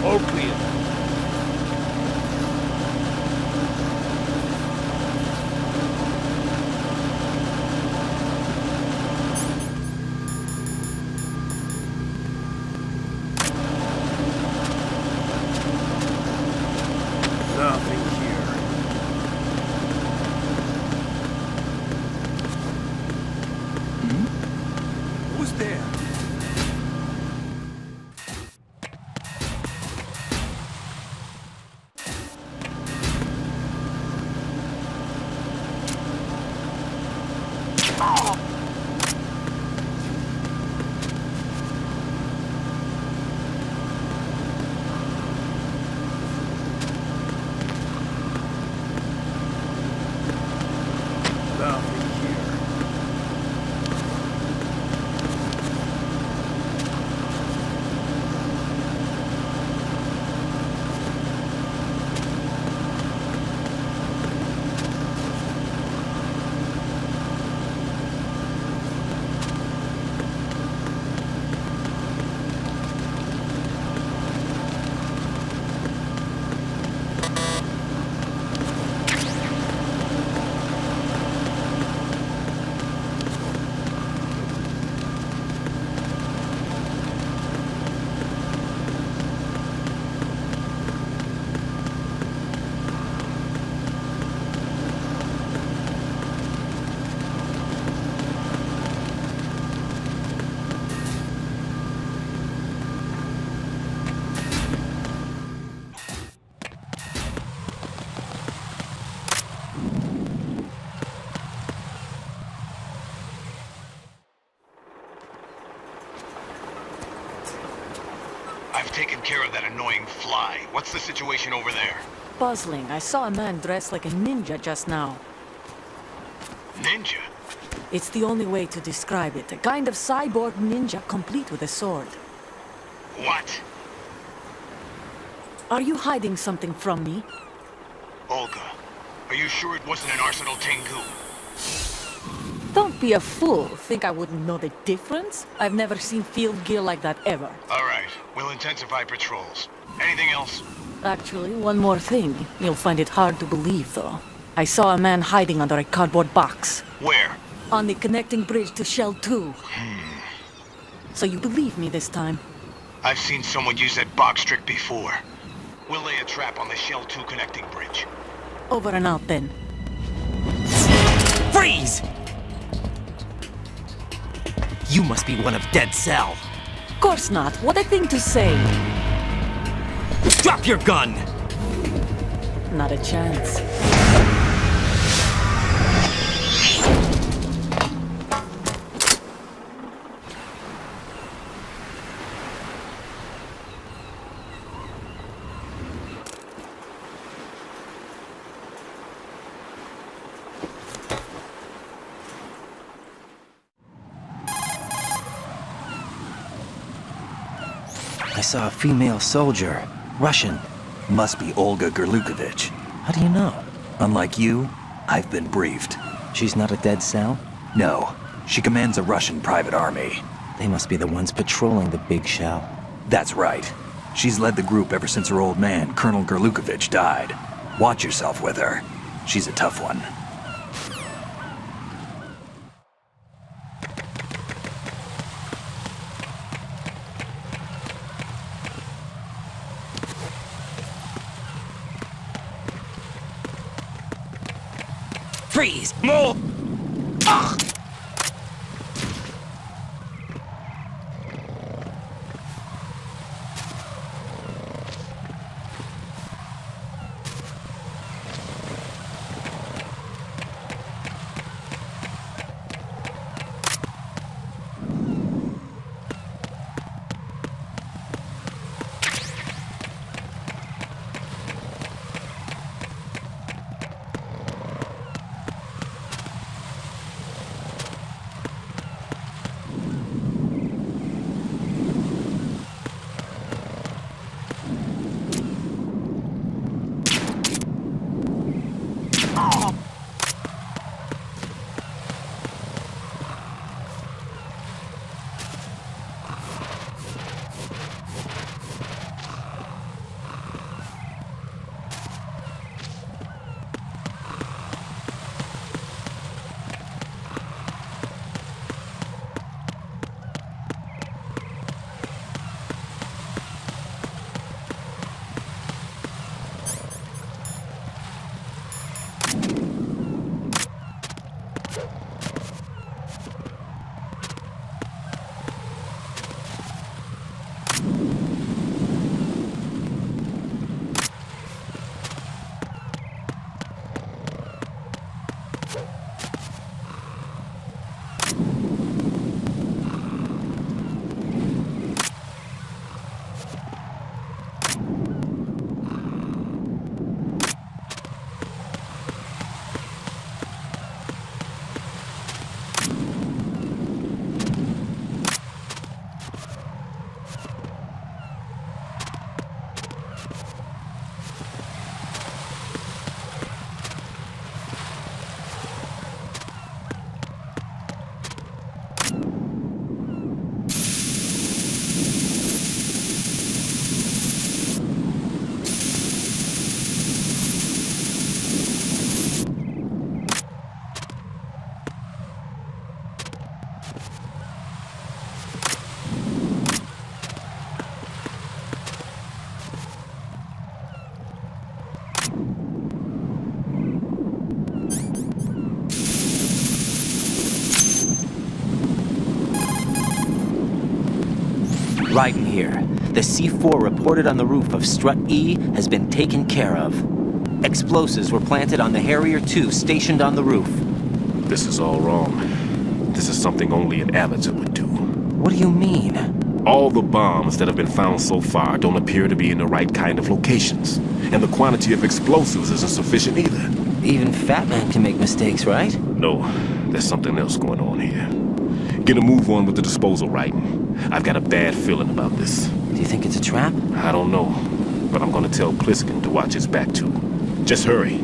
All clear. Nothing here. Who's there? I've taken care of that annoying fly. What's the situation over there? Puzzling. I saw a man dressed like a ninja just now. Ninja? It's the only way to describe it. A kind of cyborg ninja complete with a sword. What? Are you hiding something from me? Olga, are you sure it wasn't an Arsenal Tengu? Don't be a fool. Think I wouldn't know the difference? I've never seen field gear like that ever. All right, we'll intensify patrols. Anything else? Actually, one more thing. You'll find it hard to believe, though. I saw a man hiding under a cardboard box. Where? On the connecting bridge to Shell 2. So you believe me this time? I've seen someone use that box trick before. We'll lay a trap on the Shell 2 connecting bridge. Over and out, then. Freeze! You must be one of Dead Cell. Of course not. What a thing to say. Drop your gun! Not a chance. I saw a female soldier. Russian. Must be Olga Gerlukovich. How do you know? Unlike you, I've been briefed. She's not a Dead Cell? No, she commands a Russian private army. They must be the ones patrolling the big shell. That's right. She's led the group ever since her old man, Colonel Gerlukovich, died. Watch yourself with her. She's a tough one. Freeze! More! Ugh! Raiden here. The C4 reported on the roof of Strut E has been taken care of. Explosives were planted on the Harrier 2 stationed on the roof. This is all wrong. This is something only an amateur would do. What do you mean? All the bombs that have been found so far don't appear to be in the right kind of locations. And the quantity of explosives isn't sufficient either. Even Fat Man can make mistakes, right? No, there's something else going on here. Get a move on with the disposal, Raiden. I've got a bad feeling about this. Do you think it's a trap? I don't know, but I'm gonna tell Pliskin to watch his back too. Just hurry.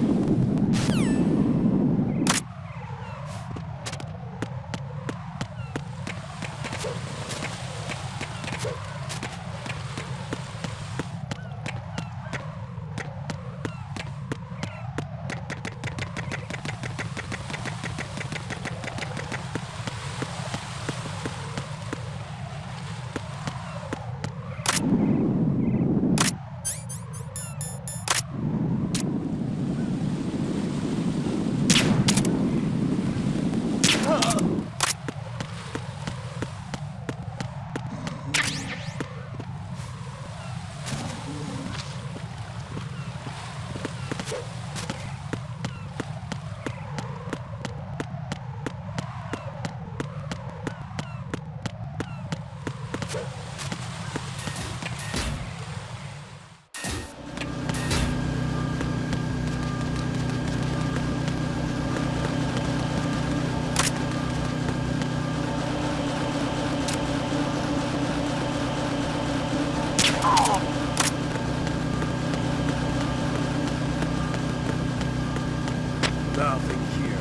Nothing here.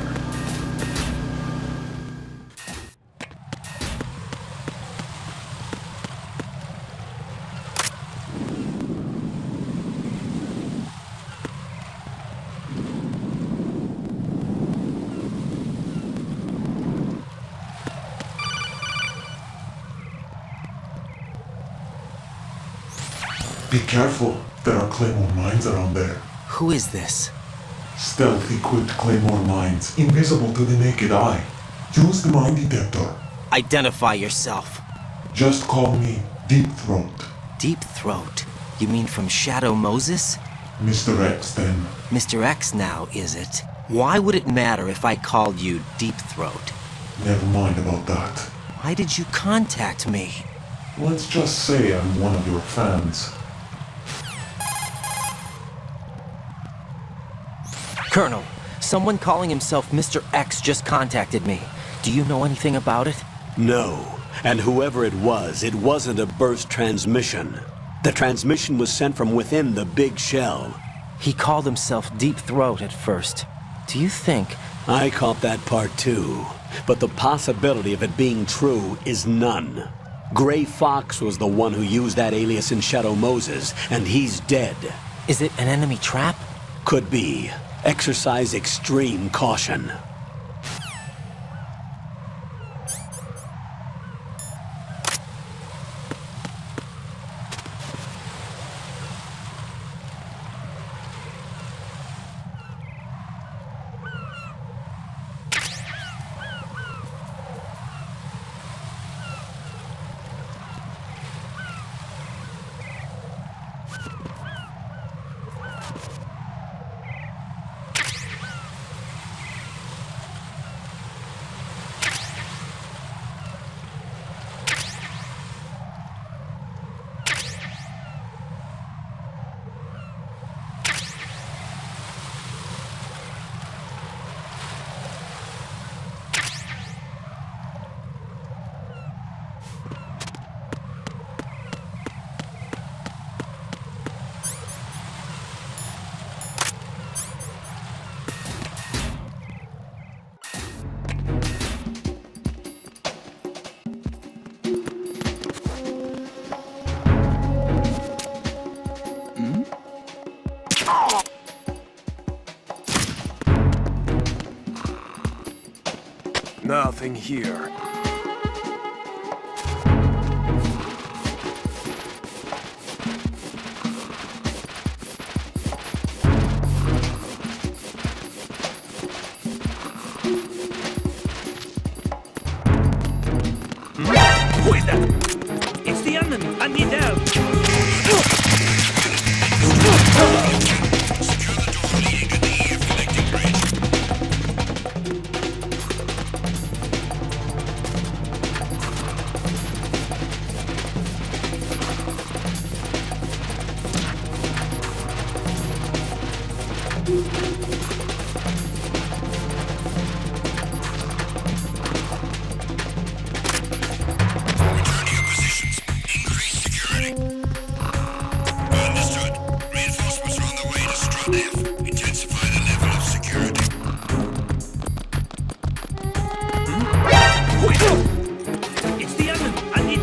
Be careful, there are Claymore mines around there. Who is this? Stealth-equipped Claymore mines, invisible to the naked eye. Use the mine detector. Identify yourself. Just call me Deep Throat. Deep Throat? You mean from Shadow Moses? Mr. X, then. Mr. X now, is it? Why would it matter if I called you Deep Throat? Never mind about that. Why did you contact me? Let's just say I'm one of your fans. Colonel, someone calling himself Mr. X just contacted me. Do you know anything about it? No. And whoever it wasn't a burst transmission. The transmission was sent from within the big shell. He called himself Deep Throat at first. Do you think... I caught that part too. But the possibility of it being true is none. Gray Fox was the one who used that alias in Shadow Moses, and he's dead. Is it an enemy trap? Could be. Exercise extreme caution. Nothing here. Who is that? It's the enemy. I need help. Secure the door leading to the Eve connecting bridge. Return to your positions. Increase security. Understood. Reinforcements are on the way to Strut F. Intensify the level of security. It's the enemy. I need.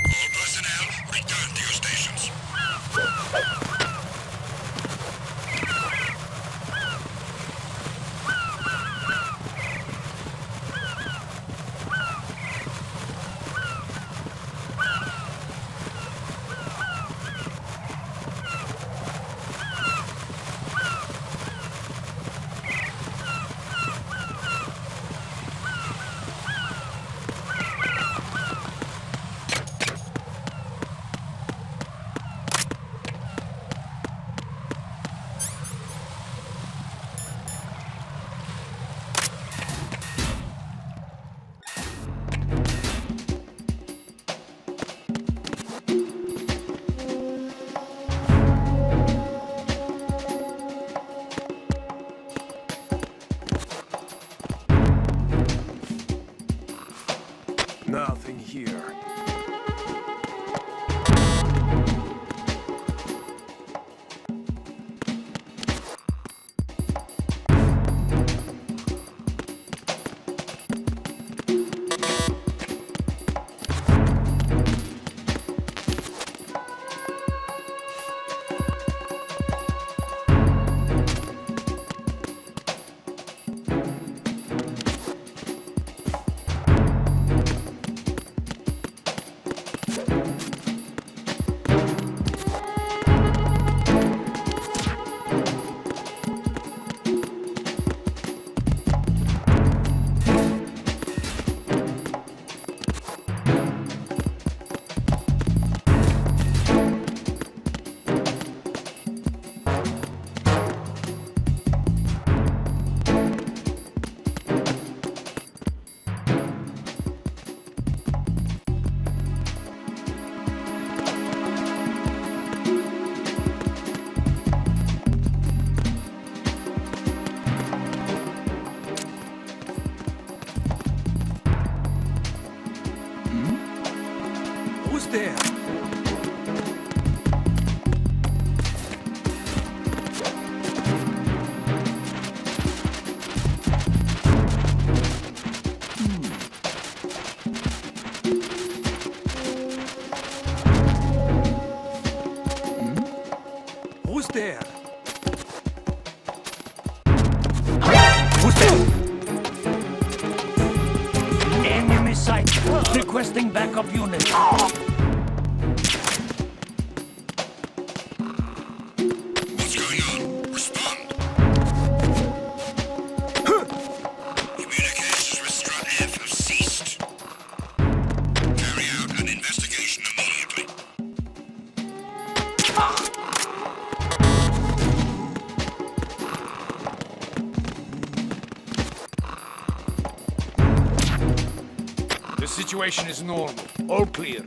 All personnel, return to your stations. Nothing here. Who's there? Who's there? Who's there? Enemy sight. Requesting backup unit. What's going on? Respond. Communications with Strut F have ceased. Carry out an investigation immediately. The situation is normal. All clear.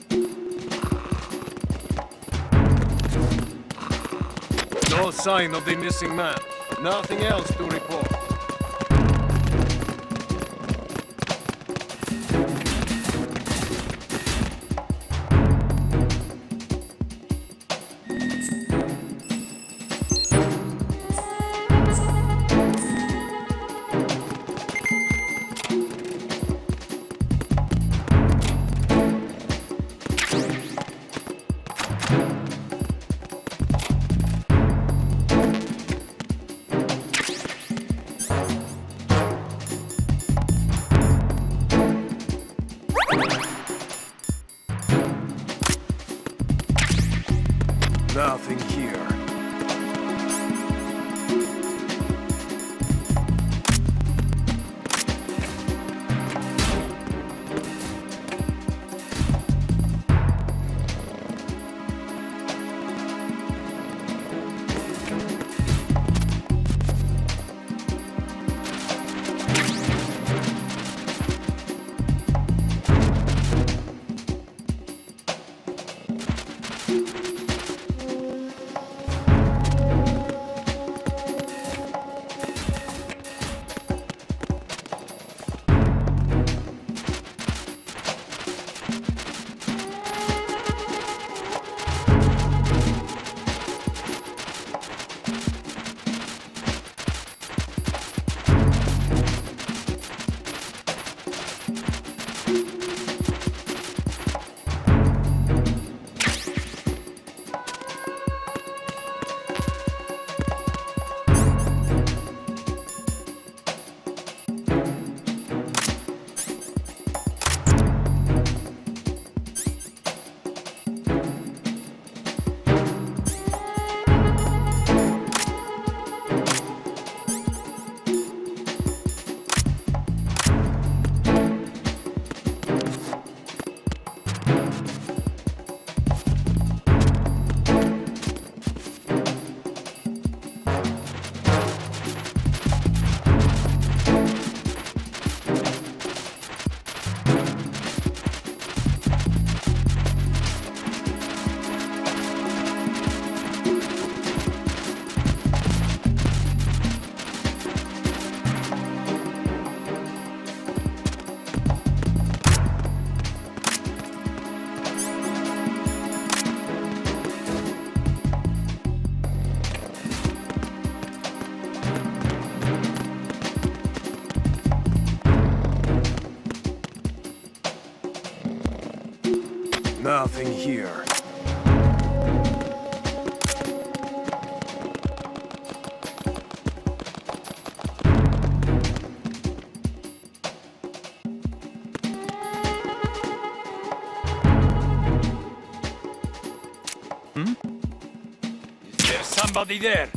No sign of the missing man. Nothing else to report. Nothing here. Nothing here. Is there somebody there?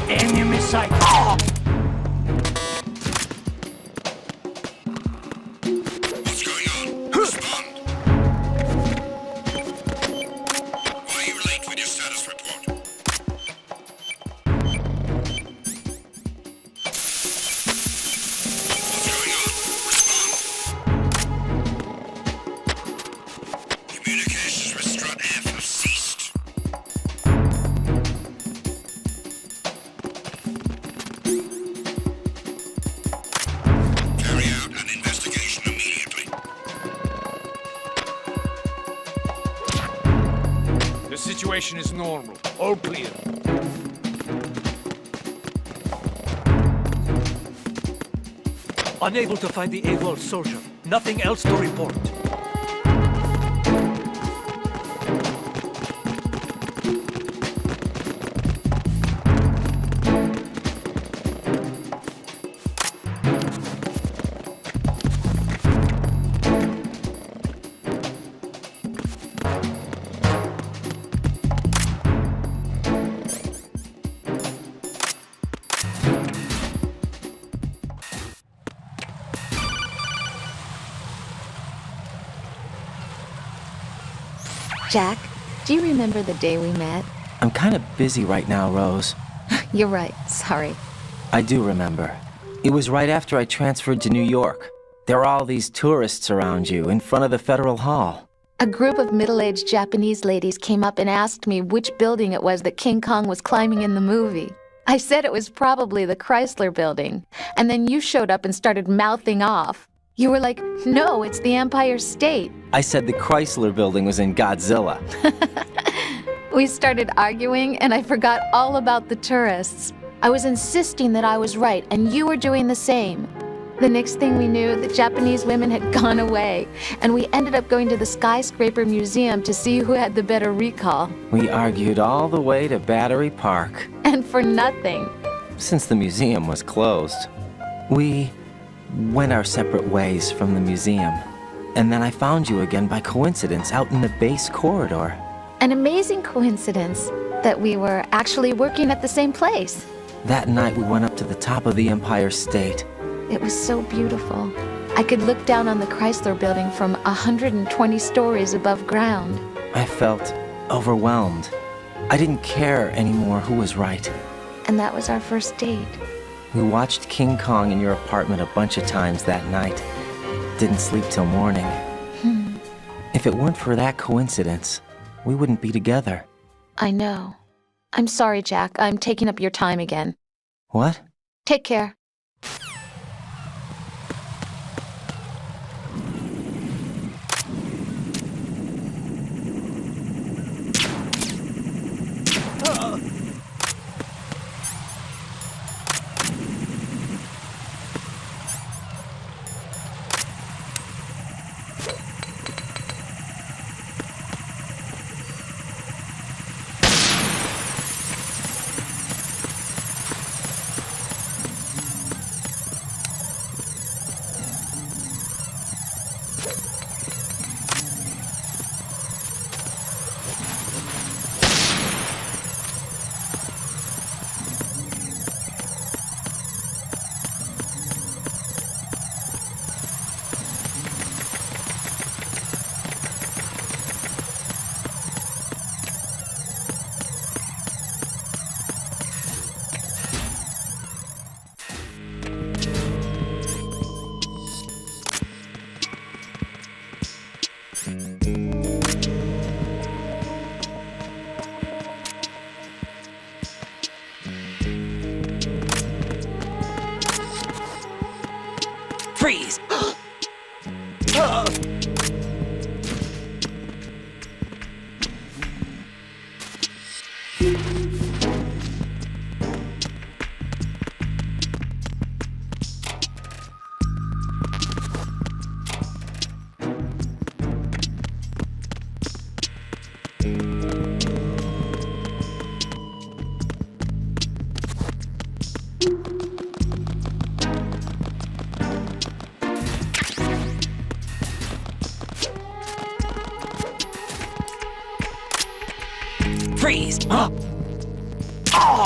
Enemy sight. What's going on? Respond. Why are you late with your status report? What's going on? Respond. Communications with Strut F have ceased. Carry out an investigation immediately. The situation is normal. All clear. Unable to find the AWOL soldier. Nothing else to report. Jack, do you remember the day we met? I'm kind of busy right now, Rose. You're right, sorry. I do remember. It was right after I transferred to New York. There were all these tourists around you in front of the Federal Hall. A group of middle-aged Japanese ladies came up and asked me which building it was that King Kong was climbing in the movie. I said it was probably the Chrysler Building, and then you showed up and started mouthing off. You were like, no, it's the Empire State. I said the Chrysler Building was in Godzilla. We started arguing, and I forgot all about the tourists. I was insisting that I was right, and you were doing the same. The next thing we knew, the Japanese women had gone away, and we ended up going to the Skyscraper Museum to see who had the better recall. We argued all the way to Battery Park. And for nothing. Since the museum was closed, we went our separate ways from the museum. And then I found you again by coincidence out in the base corridor. An amazing coincidence that we were actually working at the same place. That night we went up to the top of the Empire State. It was so beautiful. I could look down on the Chrysler Building from 120 stories above ground. I felt overwhelmed. I didn't care anymore who was right. And that was our first date. We watched King Kong in your apartment a bunch of times that night. Didn't sleep till morning. If it weren't for that coincidence, we wouldn't be together. I know. I'm sorry, Jack. I'm taking up your time again. What? Take care. Freeze! Freeze! Huh? Oh!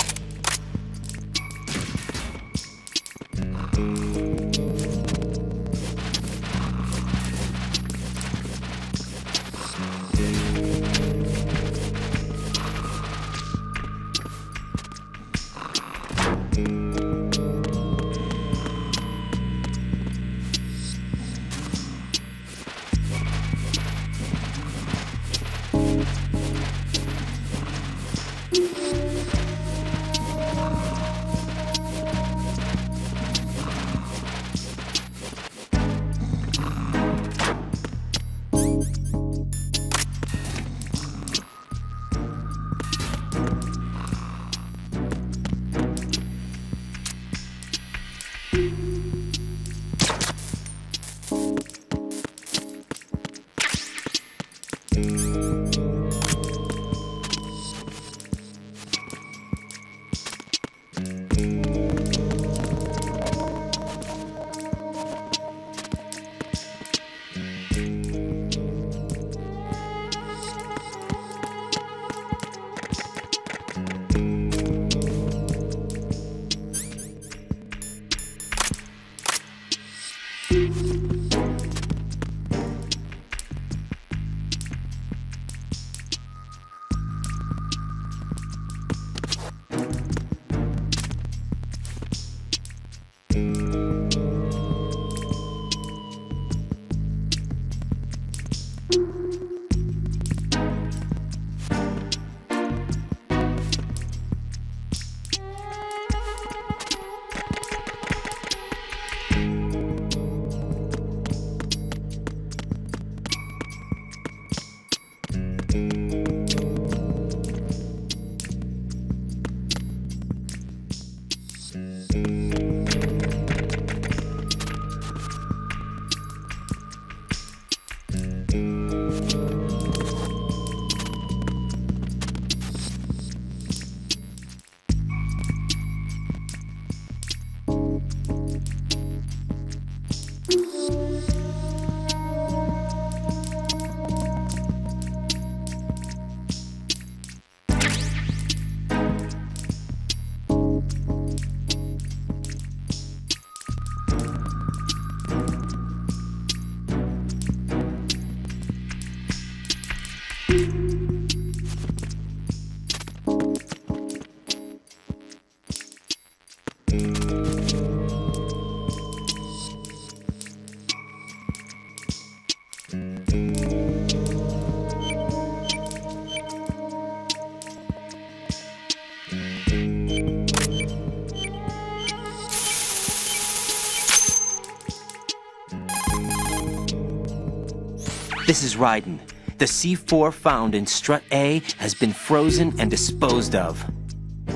This is Raiden. The C4 found in Strut A has been frozen and disposed of.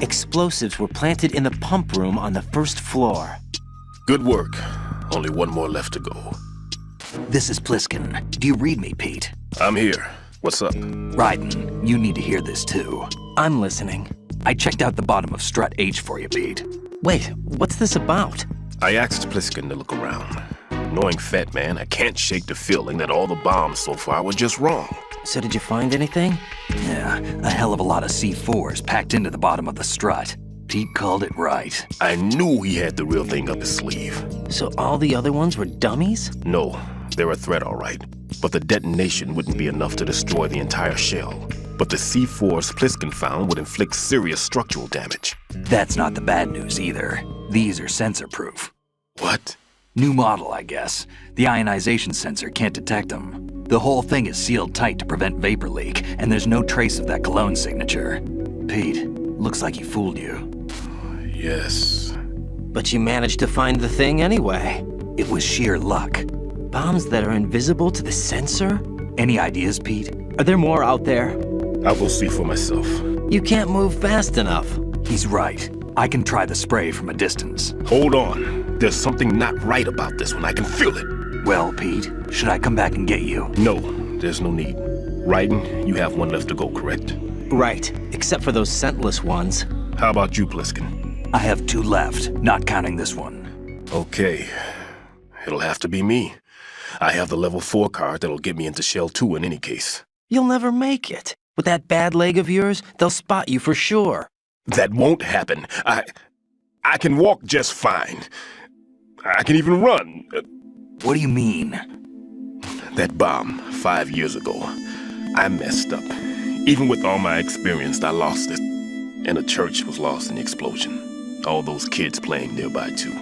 Explosives were planted in the pump room on the first floor. Good work. Only one more left to go. This is Pliskin. Do you read me, Pete? I'm here. What's up? Raiden, you need to hear this too. I'm listening. I checked out the bottom of Strut H for you, Pete. Wait, what's this about? I asked Pliskin to look around. Knowing Fat Man, I can't shake the feeling that all the bombs so far were just wrong. So did you find anything? Yeah, a hell of a lot of C4s packed into the bottom of the strut. Pete called it right. I knew he had the real thing up his sleeve. So all the other ones were dummies? No, they're a threat, all right. But the detonation wouldn't be enough to destroy the entire shell. But the C4s Pliskin found would inflict serious structural damage. That's not the bad news either. These are sensor-proof. What? New model, I guess. The ionization sensor can't detect them. The whole thing is sealed tight to prevent vapor leak, and there's no trace of that cologne signature. Pete, looks like he fooled you. Yes. But you managed to find the thing anyway. It was sheer luck. Bombs that are invisible to the sensor? Any ideas, Pete? Are there more out there? I'll go see for myself. You can't move fast enough. He's right. I can try the spray from a distance. Hold on. There's something not right about this one. I can feel it. Well, Pete, should I come back and get you? No, there's no need. Raiden, you have one left to go, correct? Right, except for those scentless ones. How about you, Pliskin? I have 2 left, not counting this one. Okay. It'll have to be me. I have the level 4 card that'll get me into Shell 2 in any case. You'll never make it. With that bad leg of yours, they'll spot you for sure. That won't happen. I can walk just fine. I can even run. What do you mean? That bomb 5 years ago. I messed up. Even with all my experience, I lost it. And the church was lost in the explosion. All those kids playing nearby, too.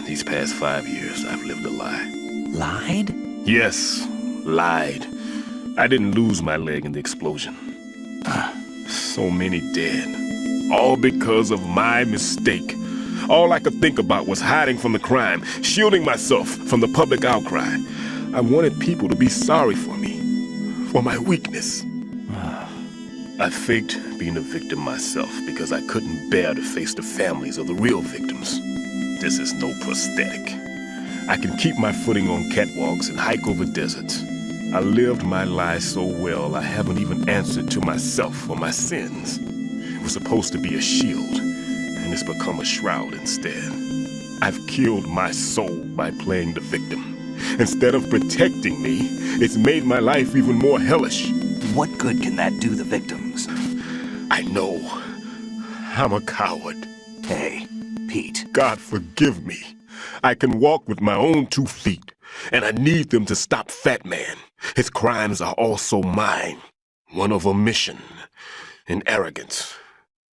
These past 5 years, I've lived a lie. Lied? Yes, lied. I didn't lose my leg in the explosion. So many dead. All because of my mistake. All I could think about was hiding from the crime, shielding myself from the public outcry. I wanted people to be sorry for me, for my weakness. I faked being a victim myself because I couldn't bear to face the families of the real victims. This is no prosthetic. I can keep my footing on catwalks and hike over deserts. I lived my life so well I haven't even answered to myself for my sins. It was supposed to be a shield, and it's become a shroud instead. I've killed my soul by playing the victim. Instead of protecting me, it's made my life even more hellish. What good can that do the victims? I know. I'm a coward. Hey, Pete. God forgive me. I can walk with my own 2 feet, and I need them to stop Fat Man. His crimes are also mine. One of omission and arrogance.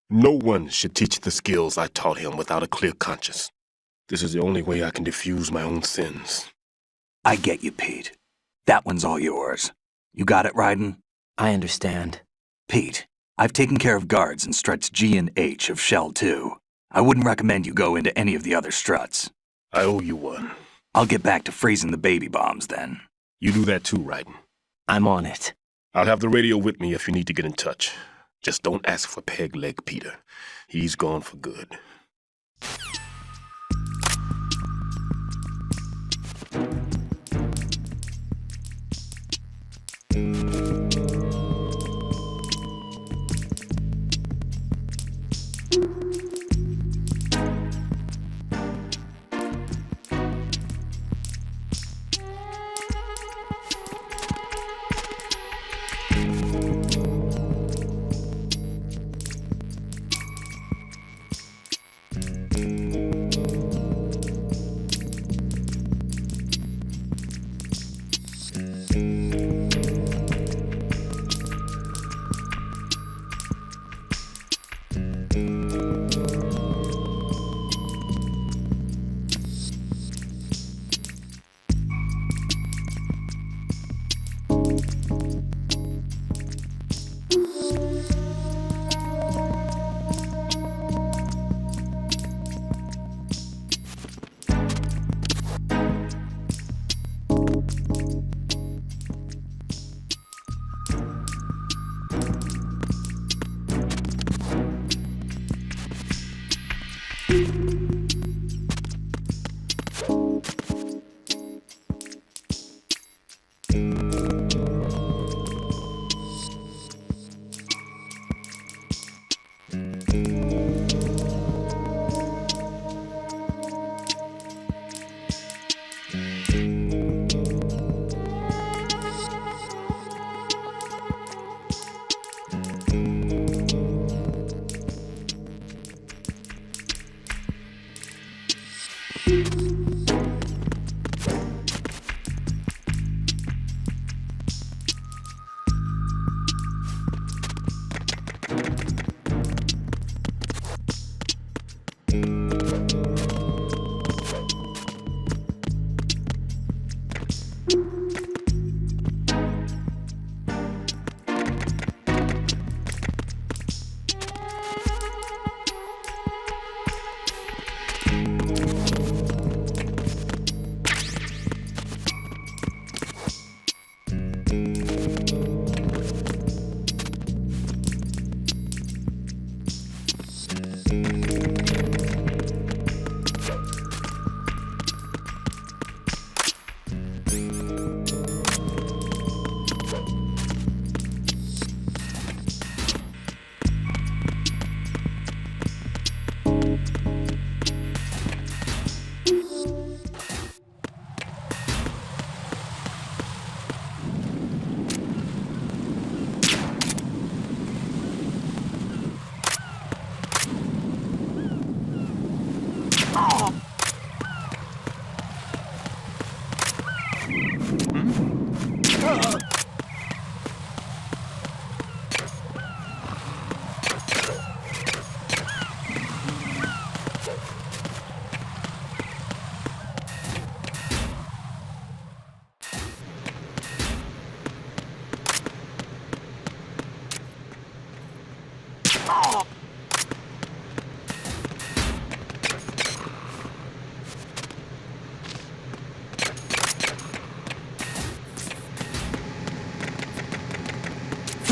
No one should teach the skills I taught him without a clear conscience. This is the only way I can diffuse my own sins. I get you, Pete. That one's all yours. You got it, Raiden? I understand. Pete, I've taken care of guards in struts G and H of Shell 2. I wouldn't recommend you go into any of the other struts. I owe you one. I'll get back to freezing the baby bombs then. You do that too, Raiden. I'm on it. I'll have the radio with me if you need to get in touch. Just don't ask for Peg Leg Peter. He's gone for good.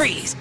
Freeze!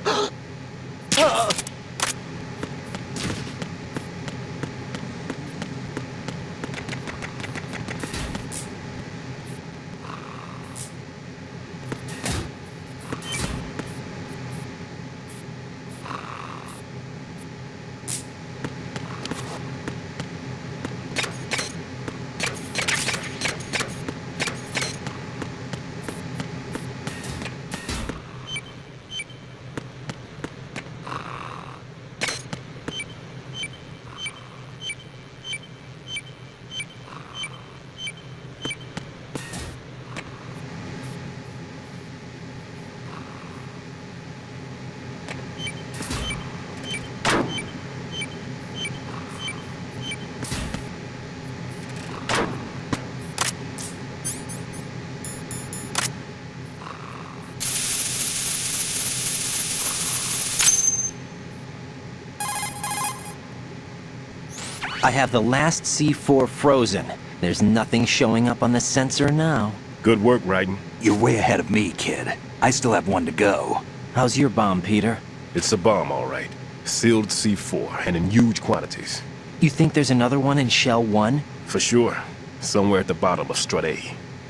I have the last C4 frozen. There's nothing showing up on the sensor now. Good work, Raiden. You're way ahead of me, kid. I still have one to go. How's your bomb, Peter? It's a bomb, all right. Sealed C4, and in huge quantities. You think there's another one in Shell 1? For sure. Somewhere at the bottom of Strut A.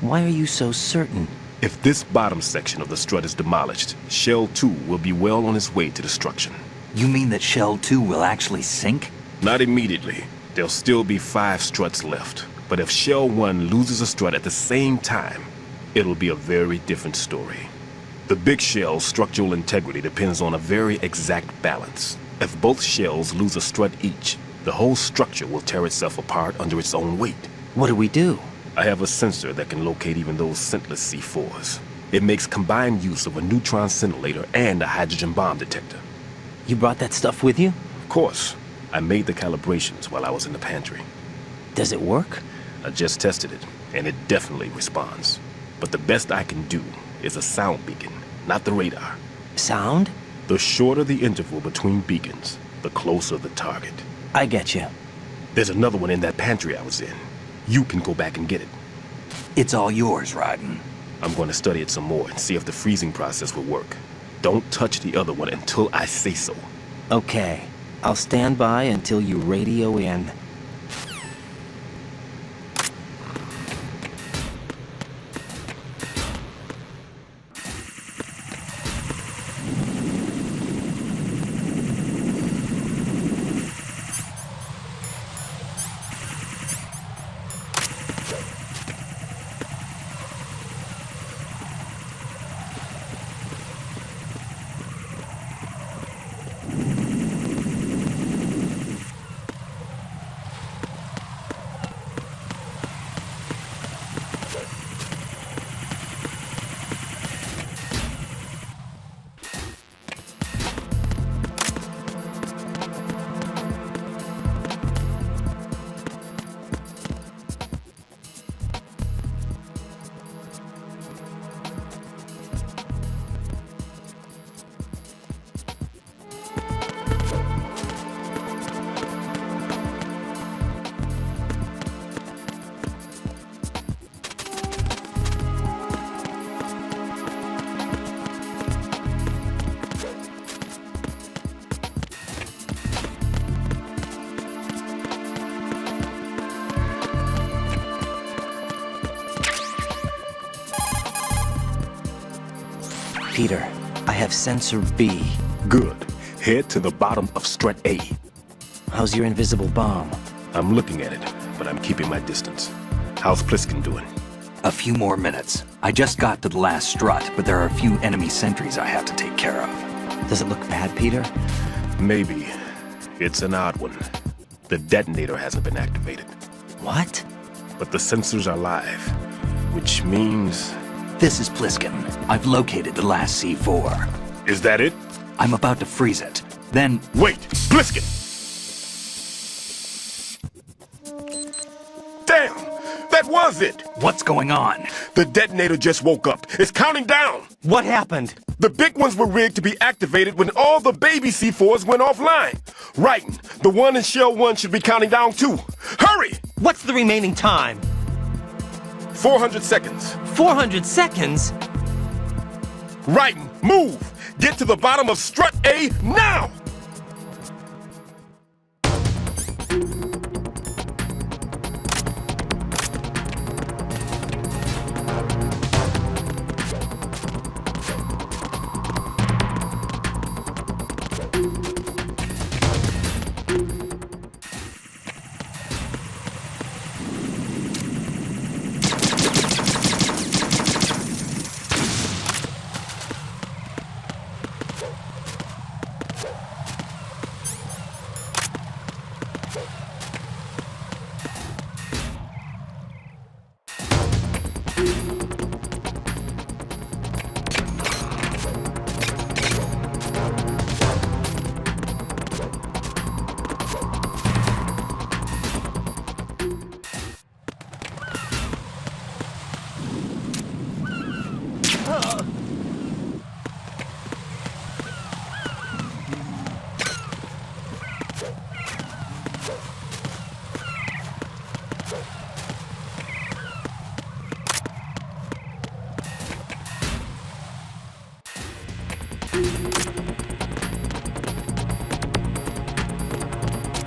Why are you so certain? If this bottom section of the strut is demolished, Shell 2 will be well on its way to destruction. You mean that Shell 2 will actually sink? Not immediately. There'll still be 5 struts left. But if Shell 1 loses a strut at the same time, it'll be a very different story. The big shell's structural integrity depends on a very exact balance. If both shells lose a strut each, the whole structure will tear itself apart under its own weight. What do we do? I have a sensor that can locate even those scentless C4s. It makes combined use of a neutron scintillator and a hydrogen bomb detector. You brought that stuff with you? Of course. I made the calibrations while I was in the pantry. Does it work? I just tested it, and it definitely responds. But the best I can do is a sound beacon, not the radar. Sound? The shorter the interval between beacons, the closer the target. I get you. There's another one in that pantry I was in. You can go back and get it. It's all yours, Raiden. I'm going to study it some more and see if the freezing process will work. Don't touch the other one until I say so. Okay. I'll stand by until you radio in. Peter, I have sensor B. Good. Head to the bottom of Strut A. How's your invisible bomb? I'm looking at it, but I'm keeping my distance. How's Pliskin doing? A few more minutes. I just got to the last strut, but there are a few enemy sentries I have to take care of. Does it look bad, Peter? Maybe. It's an odd one. The detonator hasn't been activated. What? But the sensors are live, which means... This is Pliskin. I've located the last C4. Is that it? I'm about to freeze it. Then... Wait! Pliskin! Damn! That was it! What's going on? The detonator just woke up. It's counting down! What happened? The big ones were rigged to be activated when all the baby C4s went offline. Raiden, the one in Shell 1 should be counting down too. Hurry! What's the remaining time? 400 seconds. 400 seconds? Raiden, move! Get to the bottom of strut A now!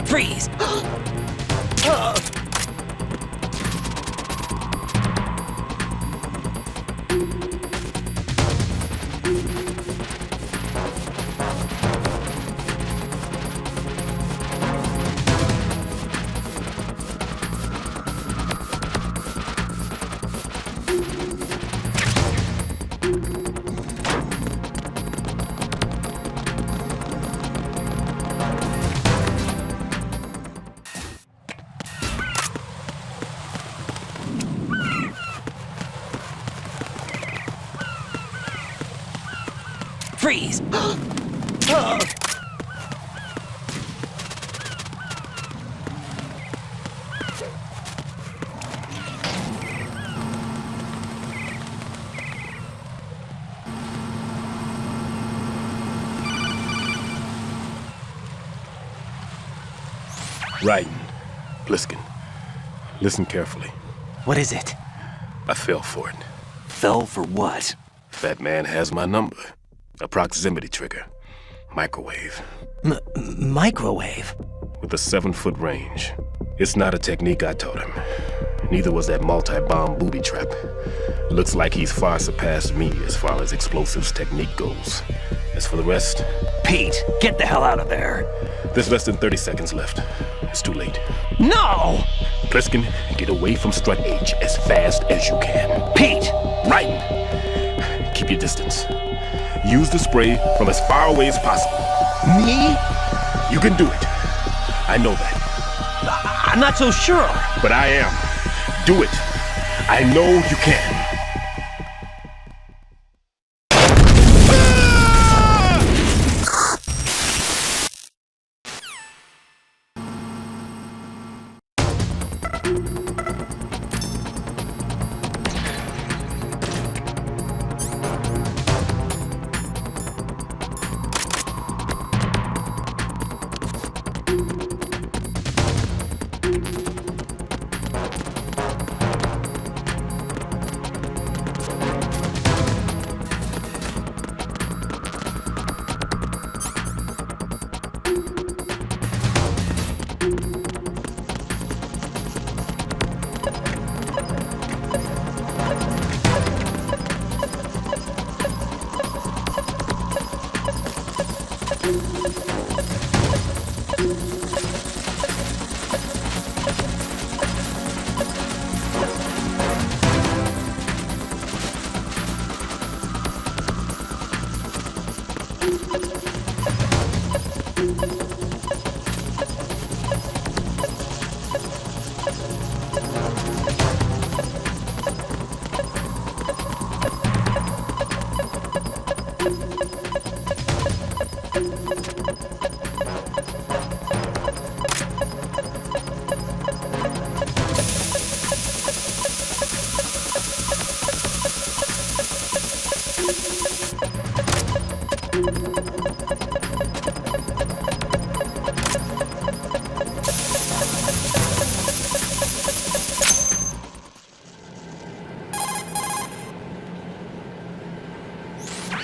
Freeze! Freeze! Raiden, Pliskin, listen carefully. What is it? I fell for it. Fell for what? Fat Man has my number. A proximity trigger. Microwave. Microwave? With a 7-foot range. It's not a technique I taught him. Neither was that multi-bomb booby trap. Looks like he's far surpassed me as far as explosives technique goes. As for the rest... Pete, get the hell out of there. There's less than 30 seconds left. It's too late. No! Pliskin, get away from Strut H as fast as you can. Pete! Raiden, keep your distance. Use the spray from as far away as possible. Me? You can do it. I know that. I'm not so sure. But I am. Do it. I know you can.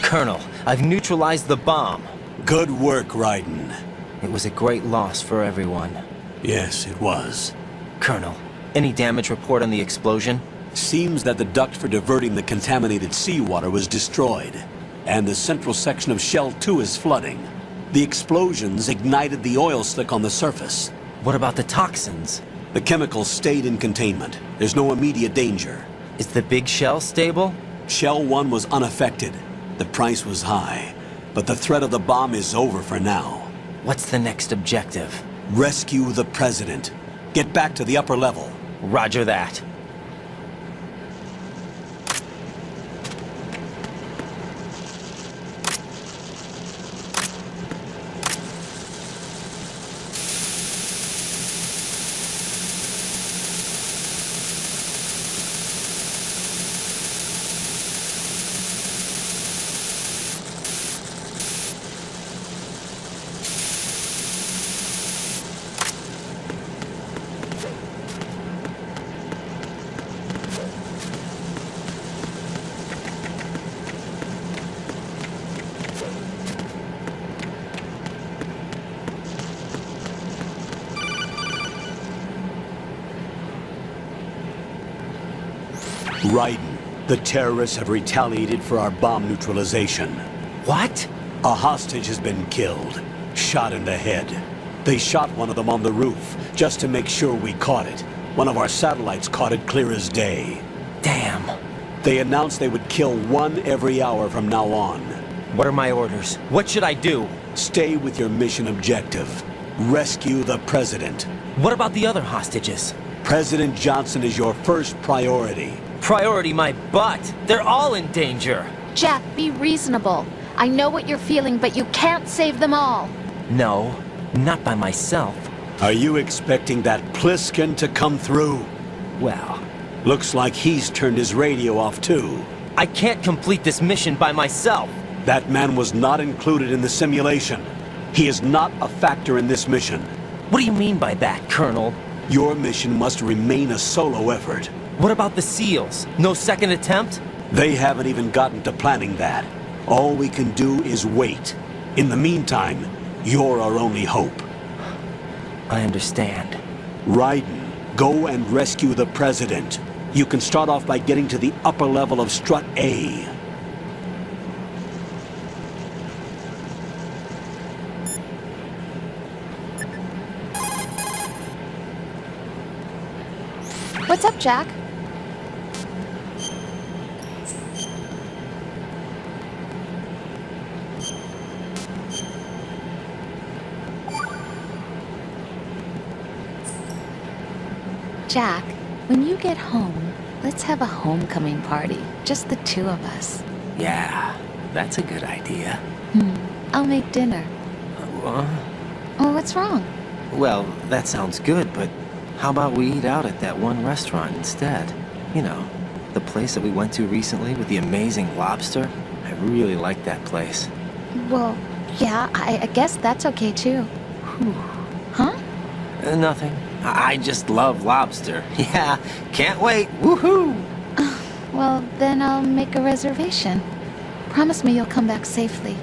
Colonel, I've neutralized the bomb. Good work, Raiden. It was a great loss for everyone. Yes, it was. Colonel, any damage report on the explosion? Seems that the duct for diverting the contaminated seawater was destroyed, and the central section of Shell 2 is flooding. The explosions ignited the oil slick on the surface. What about the toxins? The chemicals stayed in containment. There's no immediate danger. Is the big shell stable? Shell 1 was unaffected. The price was high, but the threat of the bomb is over for now. What's the next objective? Rescue the President. Get back to the upper level. Roger that. Raiden, the terrorists have retaliated for our bomb neutralization. What? A hostage has been killed, shot in the head. They shot one of them on the roof, just to make sure we caught it. One of our satellites caught it clear as day. Damn. They announced they would kill one every hour from now on. What are my orders? What should I do? Stay with your mission objective. Rescue the President. What about the other hostages? President Johnson is your first priority. Priority my butt. They're all in danger. Jack, be reasonable. I know what you're feeling, but you can't save them all. No, not by myself. Are you expecting that Pliskin to come through? Well, looks like he's turned his radio off too. I can't complete this mission by myself. That man was not included in the simulation. He is not a factor in this mission. What do you mean by that, Colonel? Your mission must remain a solo effort. What about the SEALs? No second attempt? They haven't even gotten to planning that. All we can do is wait. In the meantime, you're our only hope. I understand. Raiden, go and rescue the President. You can start off by getting to the upper level of Strut A. What's up, Jack? Jack, when you get home, let's have a homecoming party. Just the two of us. Yeah, that's a good idea. I'll make dinner. Oh, what's wrong? Well, that sounds good, but how about we eat out at that one restaurant instead? You know, the place that we went to recently with the amazing lobster? I really like that place. Well, yeah, I guess that's okay too. Huh? Nothing. I just love lobster. Yeah, can't wait. Woohoo! Well, then I'll make a reservation. Promise me you'll come back safely.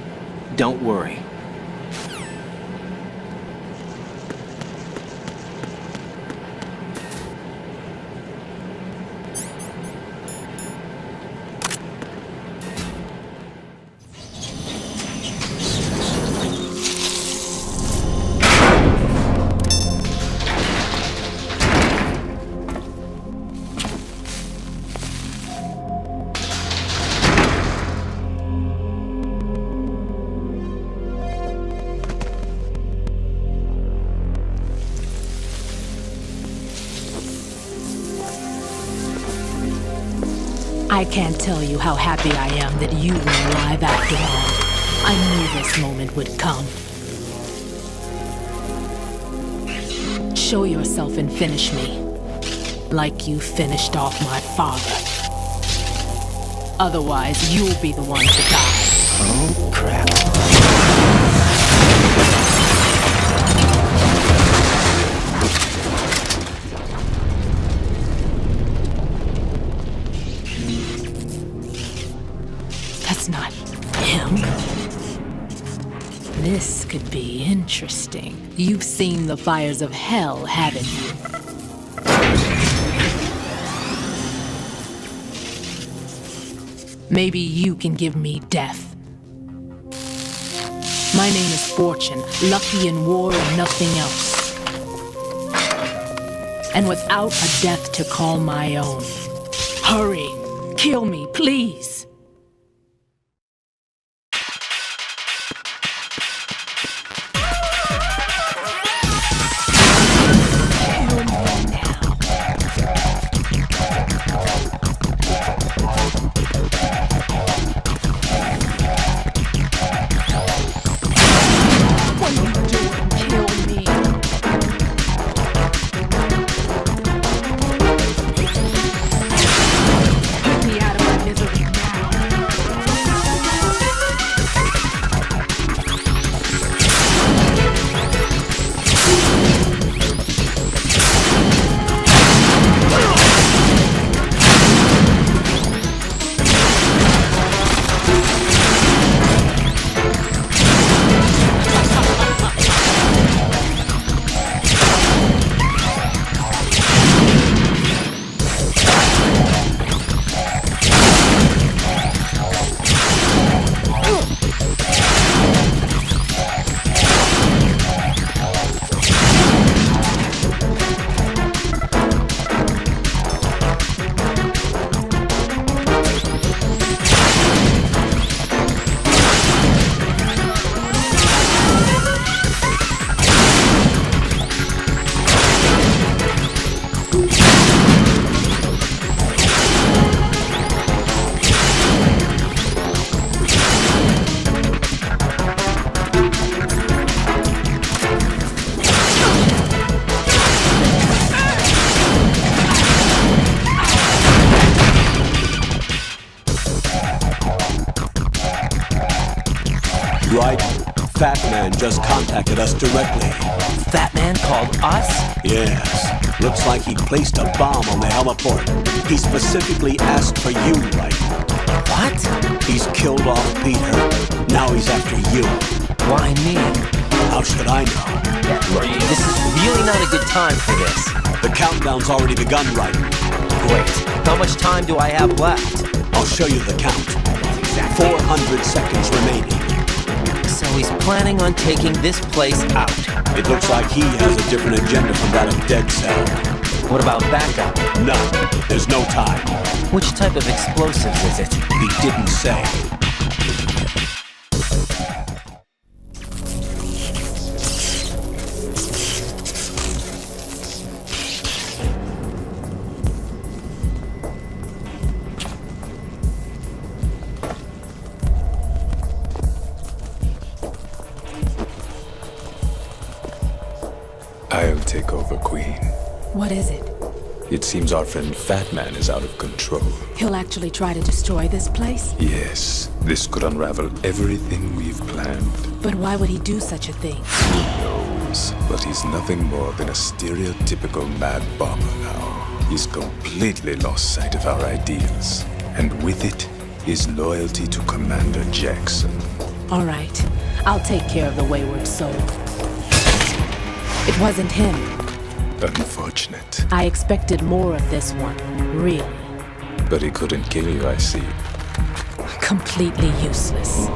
Don't worry. I can't tell you how happy I am that you were alive after all. I knew this moment would come. Show yourself and finish me. Like you finished off my father. Otherwise, you'll be the one to die. Oh, crap. Him? This could be interesting. You've seen the fires of hell, haven't you? Maybe you can give me death. My name is Fortune, lucky in war and nothing else. And without a death to call my own. Hurry! Kill me, please! Right? Fat Man just contacted us directly. Fat Man called us? Yes. Looks like he placed a bomb on the heliport. He specifically asked for you, right? What? He's killed off Peter. Now he's after you. Why me? How should I know? This is really not a good time for this. The countdown's already begun, right? Great. How much time do I have left? I'll show you the count. 400 seconds remaining. So he's planning on taking this place out. It looks like he has a different agenda from that of Dead Cell. What about backup? None. There's no time. Which type of explosives is it? He didn't say. I'll take over, Queen. What is it? It seems our friend Fat Man is out of control. He'll actually try to destroy this place? Yes, this could unravel everything we've planned. But why would he do such a thing? Who knows? But he's nothing more than a stereotypical mad bomber now. He's completely lost sight of our ideals. And with it, his loyalty to Commander Jackson. All right. I'll take care of the wayward soul. It wasn't him. Unfortunate. I expected more of this one, really. But he couldn't kill you, I see. Completely useless.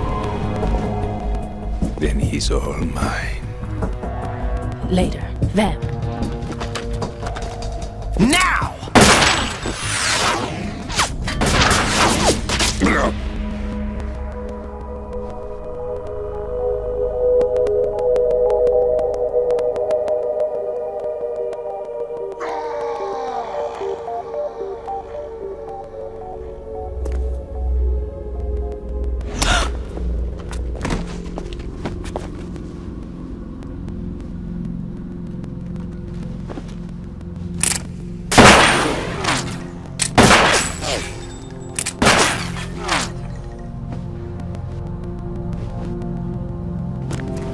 Then he's all mine. Later. Vamp. Now!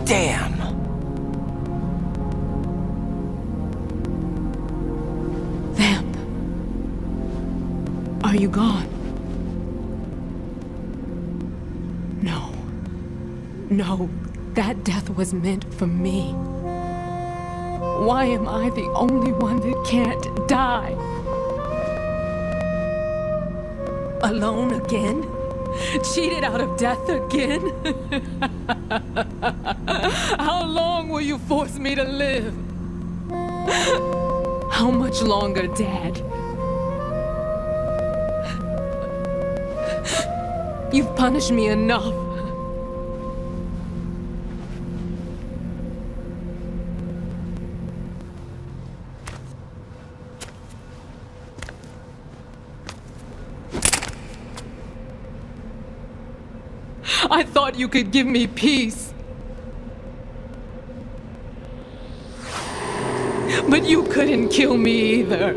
Damn! Vamp. Are you gone? No. No, that death was meant for me. Why am I the only one that can't die? Alone again? Cheated out of death again? How long will you force me to live? How much longer, Dad? You've punished me enough. I thought you could give me peace. But you couldn't kill me either.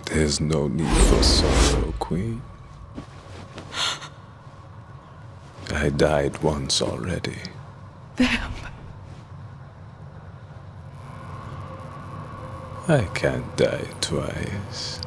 There's no need for sorrow, Queen. I died once already. I can't die twice.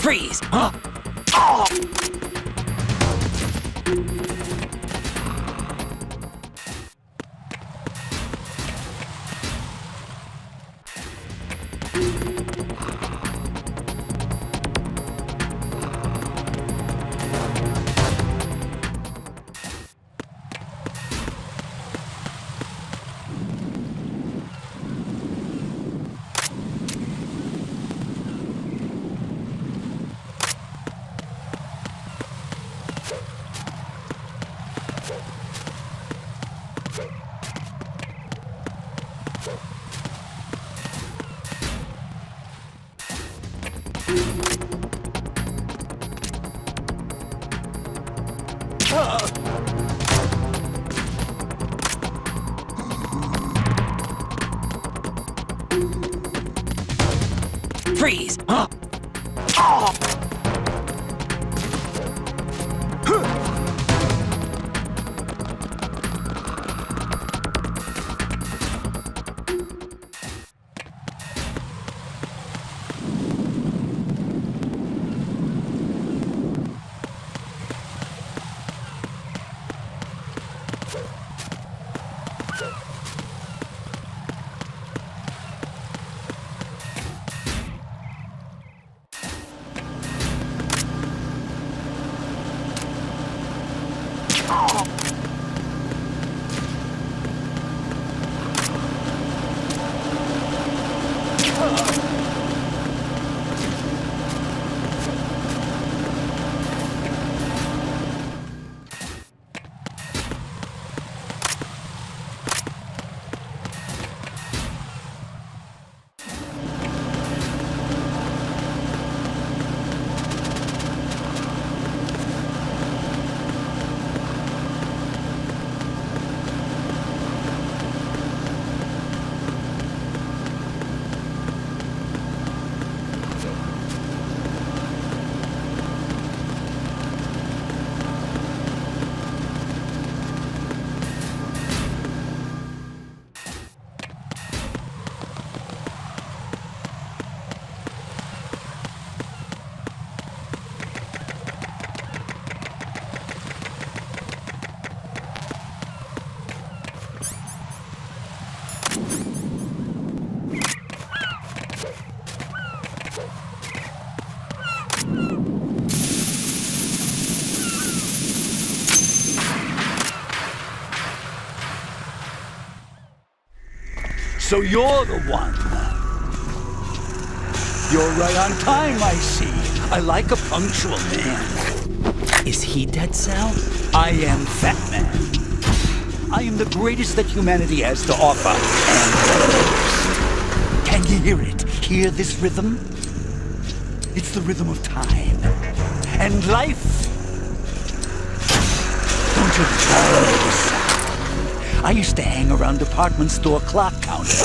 Freeze! Freeze! So you're the one. You're right on time, I see. I like a punctual man. Is he Dead Cell? I am Fat Man. I am the greatest that humanity has to offer, and the worst. Can you hear it? Hear this rhythm? It's the rhythm of time. And life. Don't you love this sound? I used to hang around department store clock counters.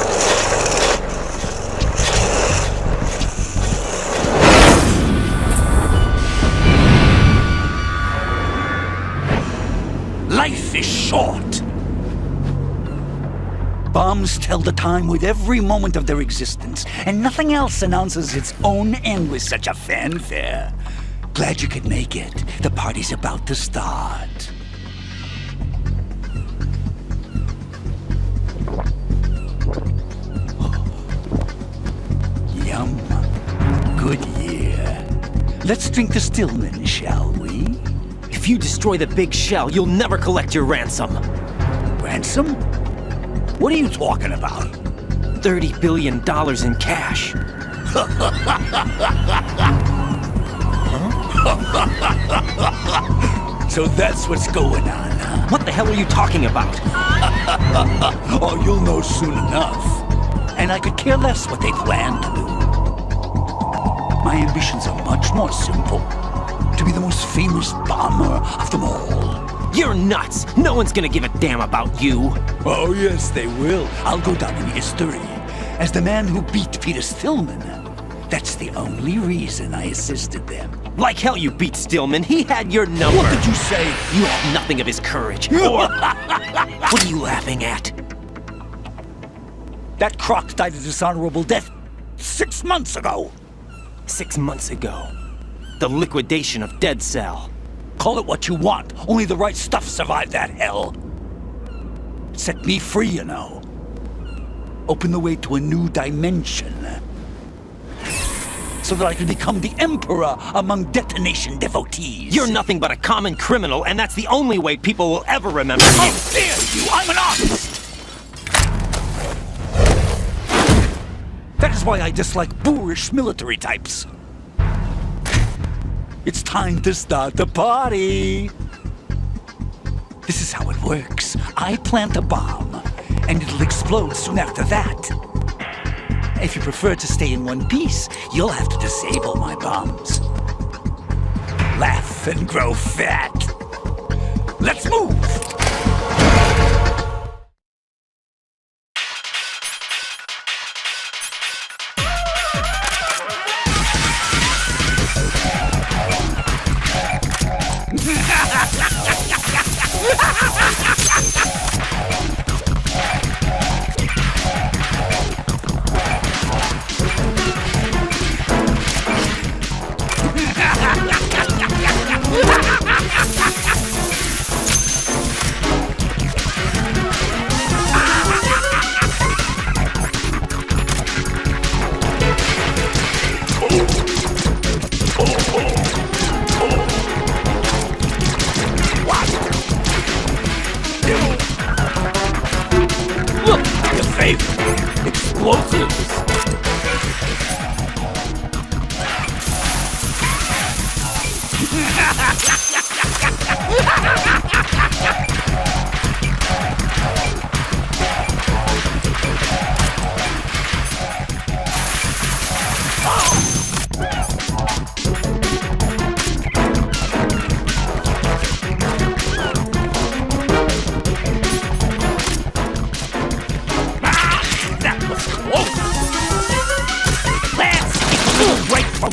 Life is short. Bombs tell the time with every moment of their existence, and nothing else announces its own end with such a fanfare. Glad you could make it. The party's about to start. Yum. Good year. Let's drink the Stillman, shall we? If you destroy the big shell, you'll never collect your ransom. Ransom? What are you talking about? $30 billion in cash. So that's what's going on, huh? What the hell are you talking about? Oh, you'll know soon enough. And I could care less what they plan to do. My ambitions are much more simple. To be the most famous bomber of them all. You're nuts! No one's gonna give a damn about you! Oh, yes, they will. I'll go down in history as the man who beat Peter Stillman. That's the only reason I assisted them. Like hell you beat Stillman. He had your number. What did you say? You have nothing of his courage. Or... What are you laughing at? That croc died a dishonorable death 6 months ago. 6 months ago. The liquidation of Dead Cell. Call it what you want. Only the right stuff survived that hell. Set me free, you know. Open the way to a new dimension. So that I can become the Emperor among detonation devotees. You're nothing but a common criminal, and that's the only way people will ever remember you. How dare you! I'm an artist! That is why I dislike boorish military types. It's time to start the party. This is how it works. I plant a bomb, and it'll explode soon after that. If you prefer to stay in one piece, you'll have to disable my bombs. Laugh and grow fat. Let's move! Look, your favorite explosives. That was close. Let's get right from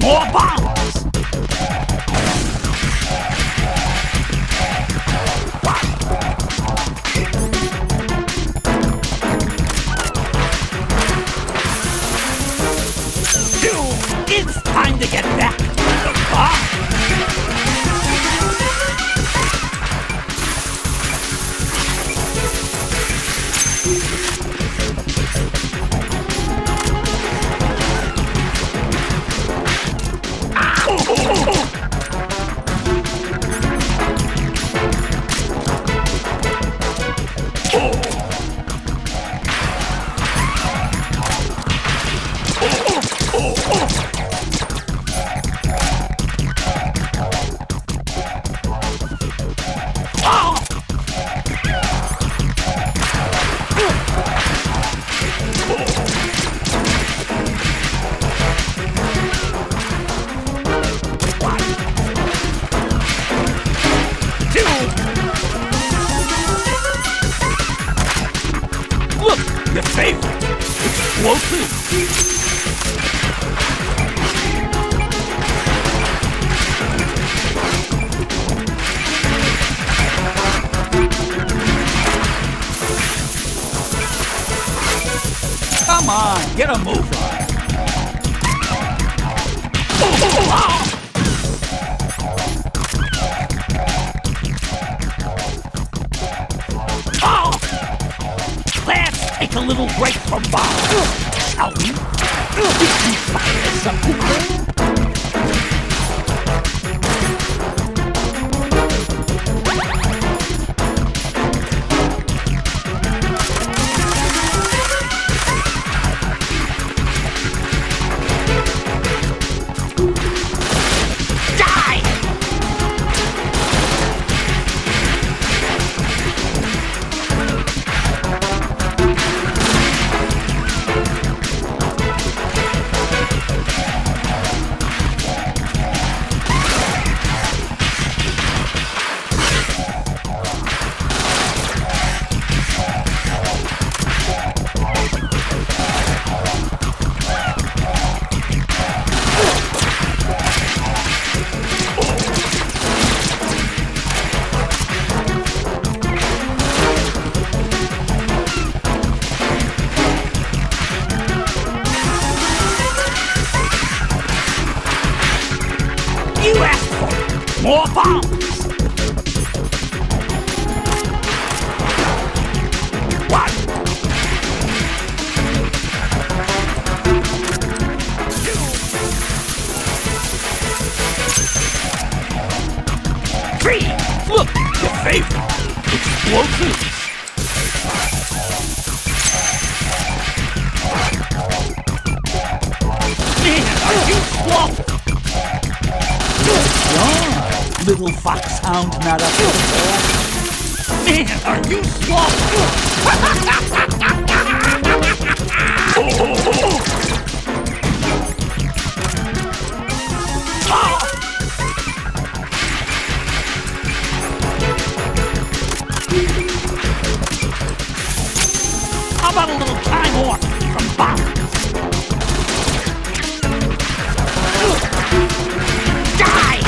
More bombs! It's time to get back to the bomb! Your favorite, explosive. Come on, get a move on. Let's take a little break from bombs, shall we? We can fire something. You asked for more bombs! One. Two. Three. Look, your favorite. Explosives. Man, are you slow? Little foxhound metaphor. Man, are you slow? How about a little time off from bombs? Die!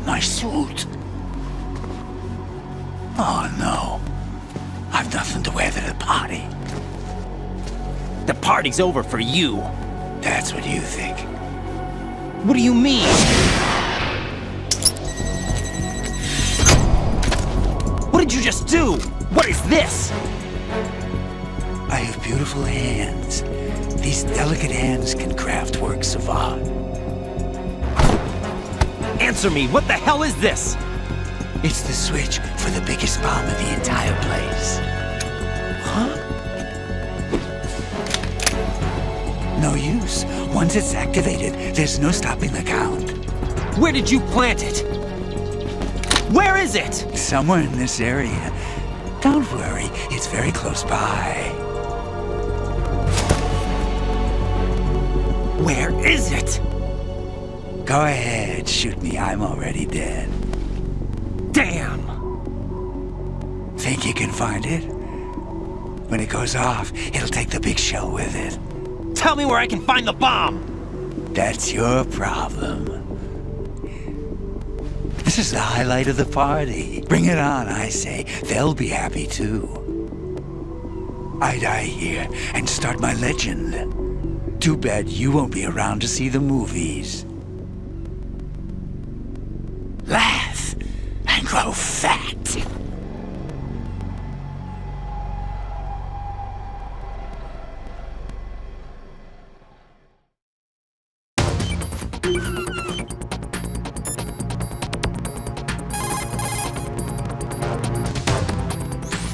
My suit. Oh no. I've nothing to wear to the party. The party's over for you. That's what you think. What do you mean? What did you just do? What is this? I have beautiful hands. These delicate hands can craft works of art. Answer me, what the hell is this? It's the switch for the biggest bomb in the entire place. Huh? No use. Once it's activated, there's no stopping the count. Where did you plant it? Where is it? Somewhere in this area. Don't worry, it's very close by. Where is it? Go ahead, shoot me. I'm already dead. Damn! Think you can find it? When it goes off, it'll take the big show with it. Tell me where I can find the bomb! That's your problem. This is the highlight of the party. Bring it on, I say. They'll be happy too. I die here and start my legend. Too bad you won't be around to see the movies. Laugh and grow fat.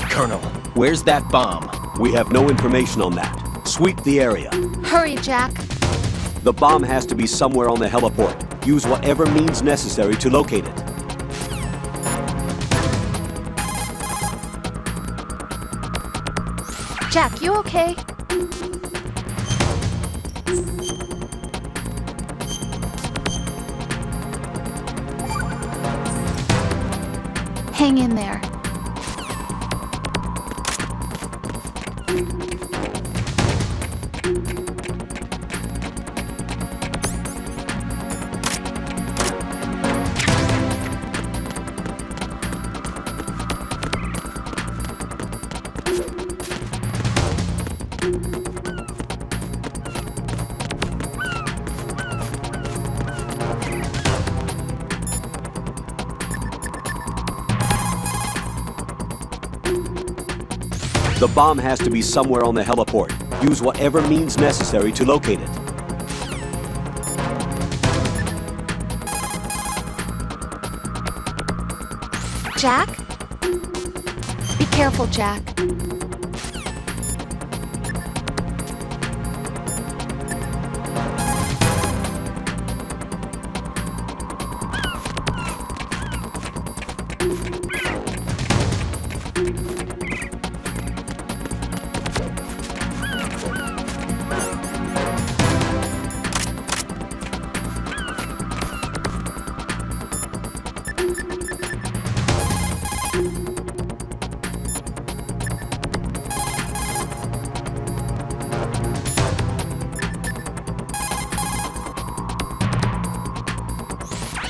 Colonel, where's that bomb? We have no information on that. Sweep the area. Hurry, Jack. The bomb has to be somewhere on the heliport. Use whatever means necessary to locate it. Jack, you okay? Hang in there. The bomb has to be somewhere on the heliport. Use whatever means necessary to locate it. Jack? Be careful, Jack.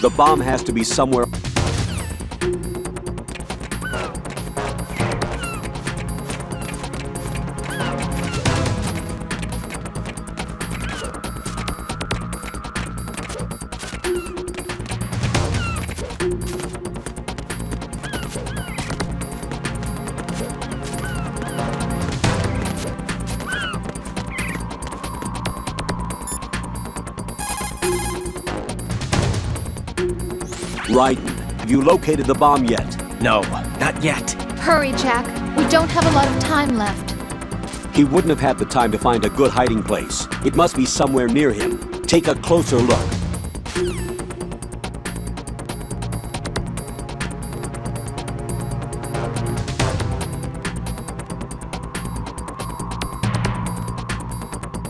The bomb has to be somewhere. Raiden, have you located the bomb yet? No, not yet. Hurry, Jack. We don't have a lot of time left. He wouldn't have had the time to find a good hiding place. It must be somewhere near him. Take a closer look.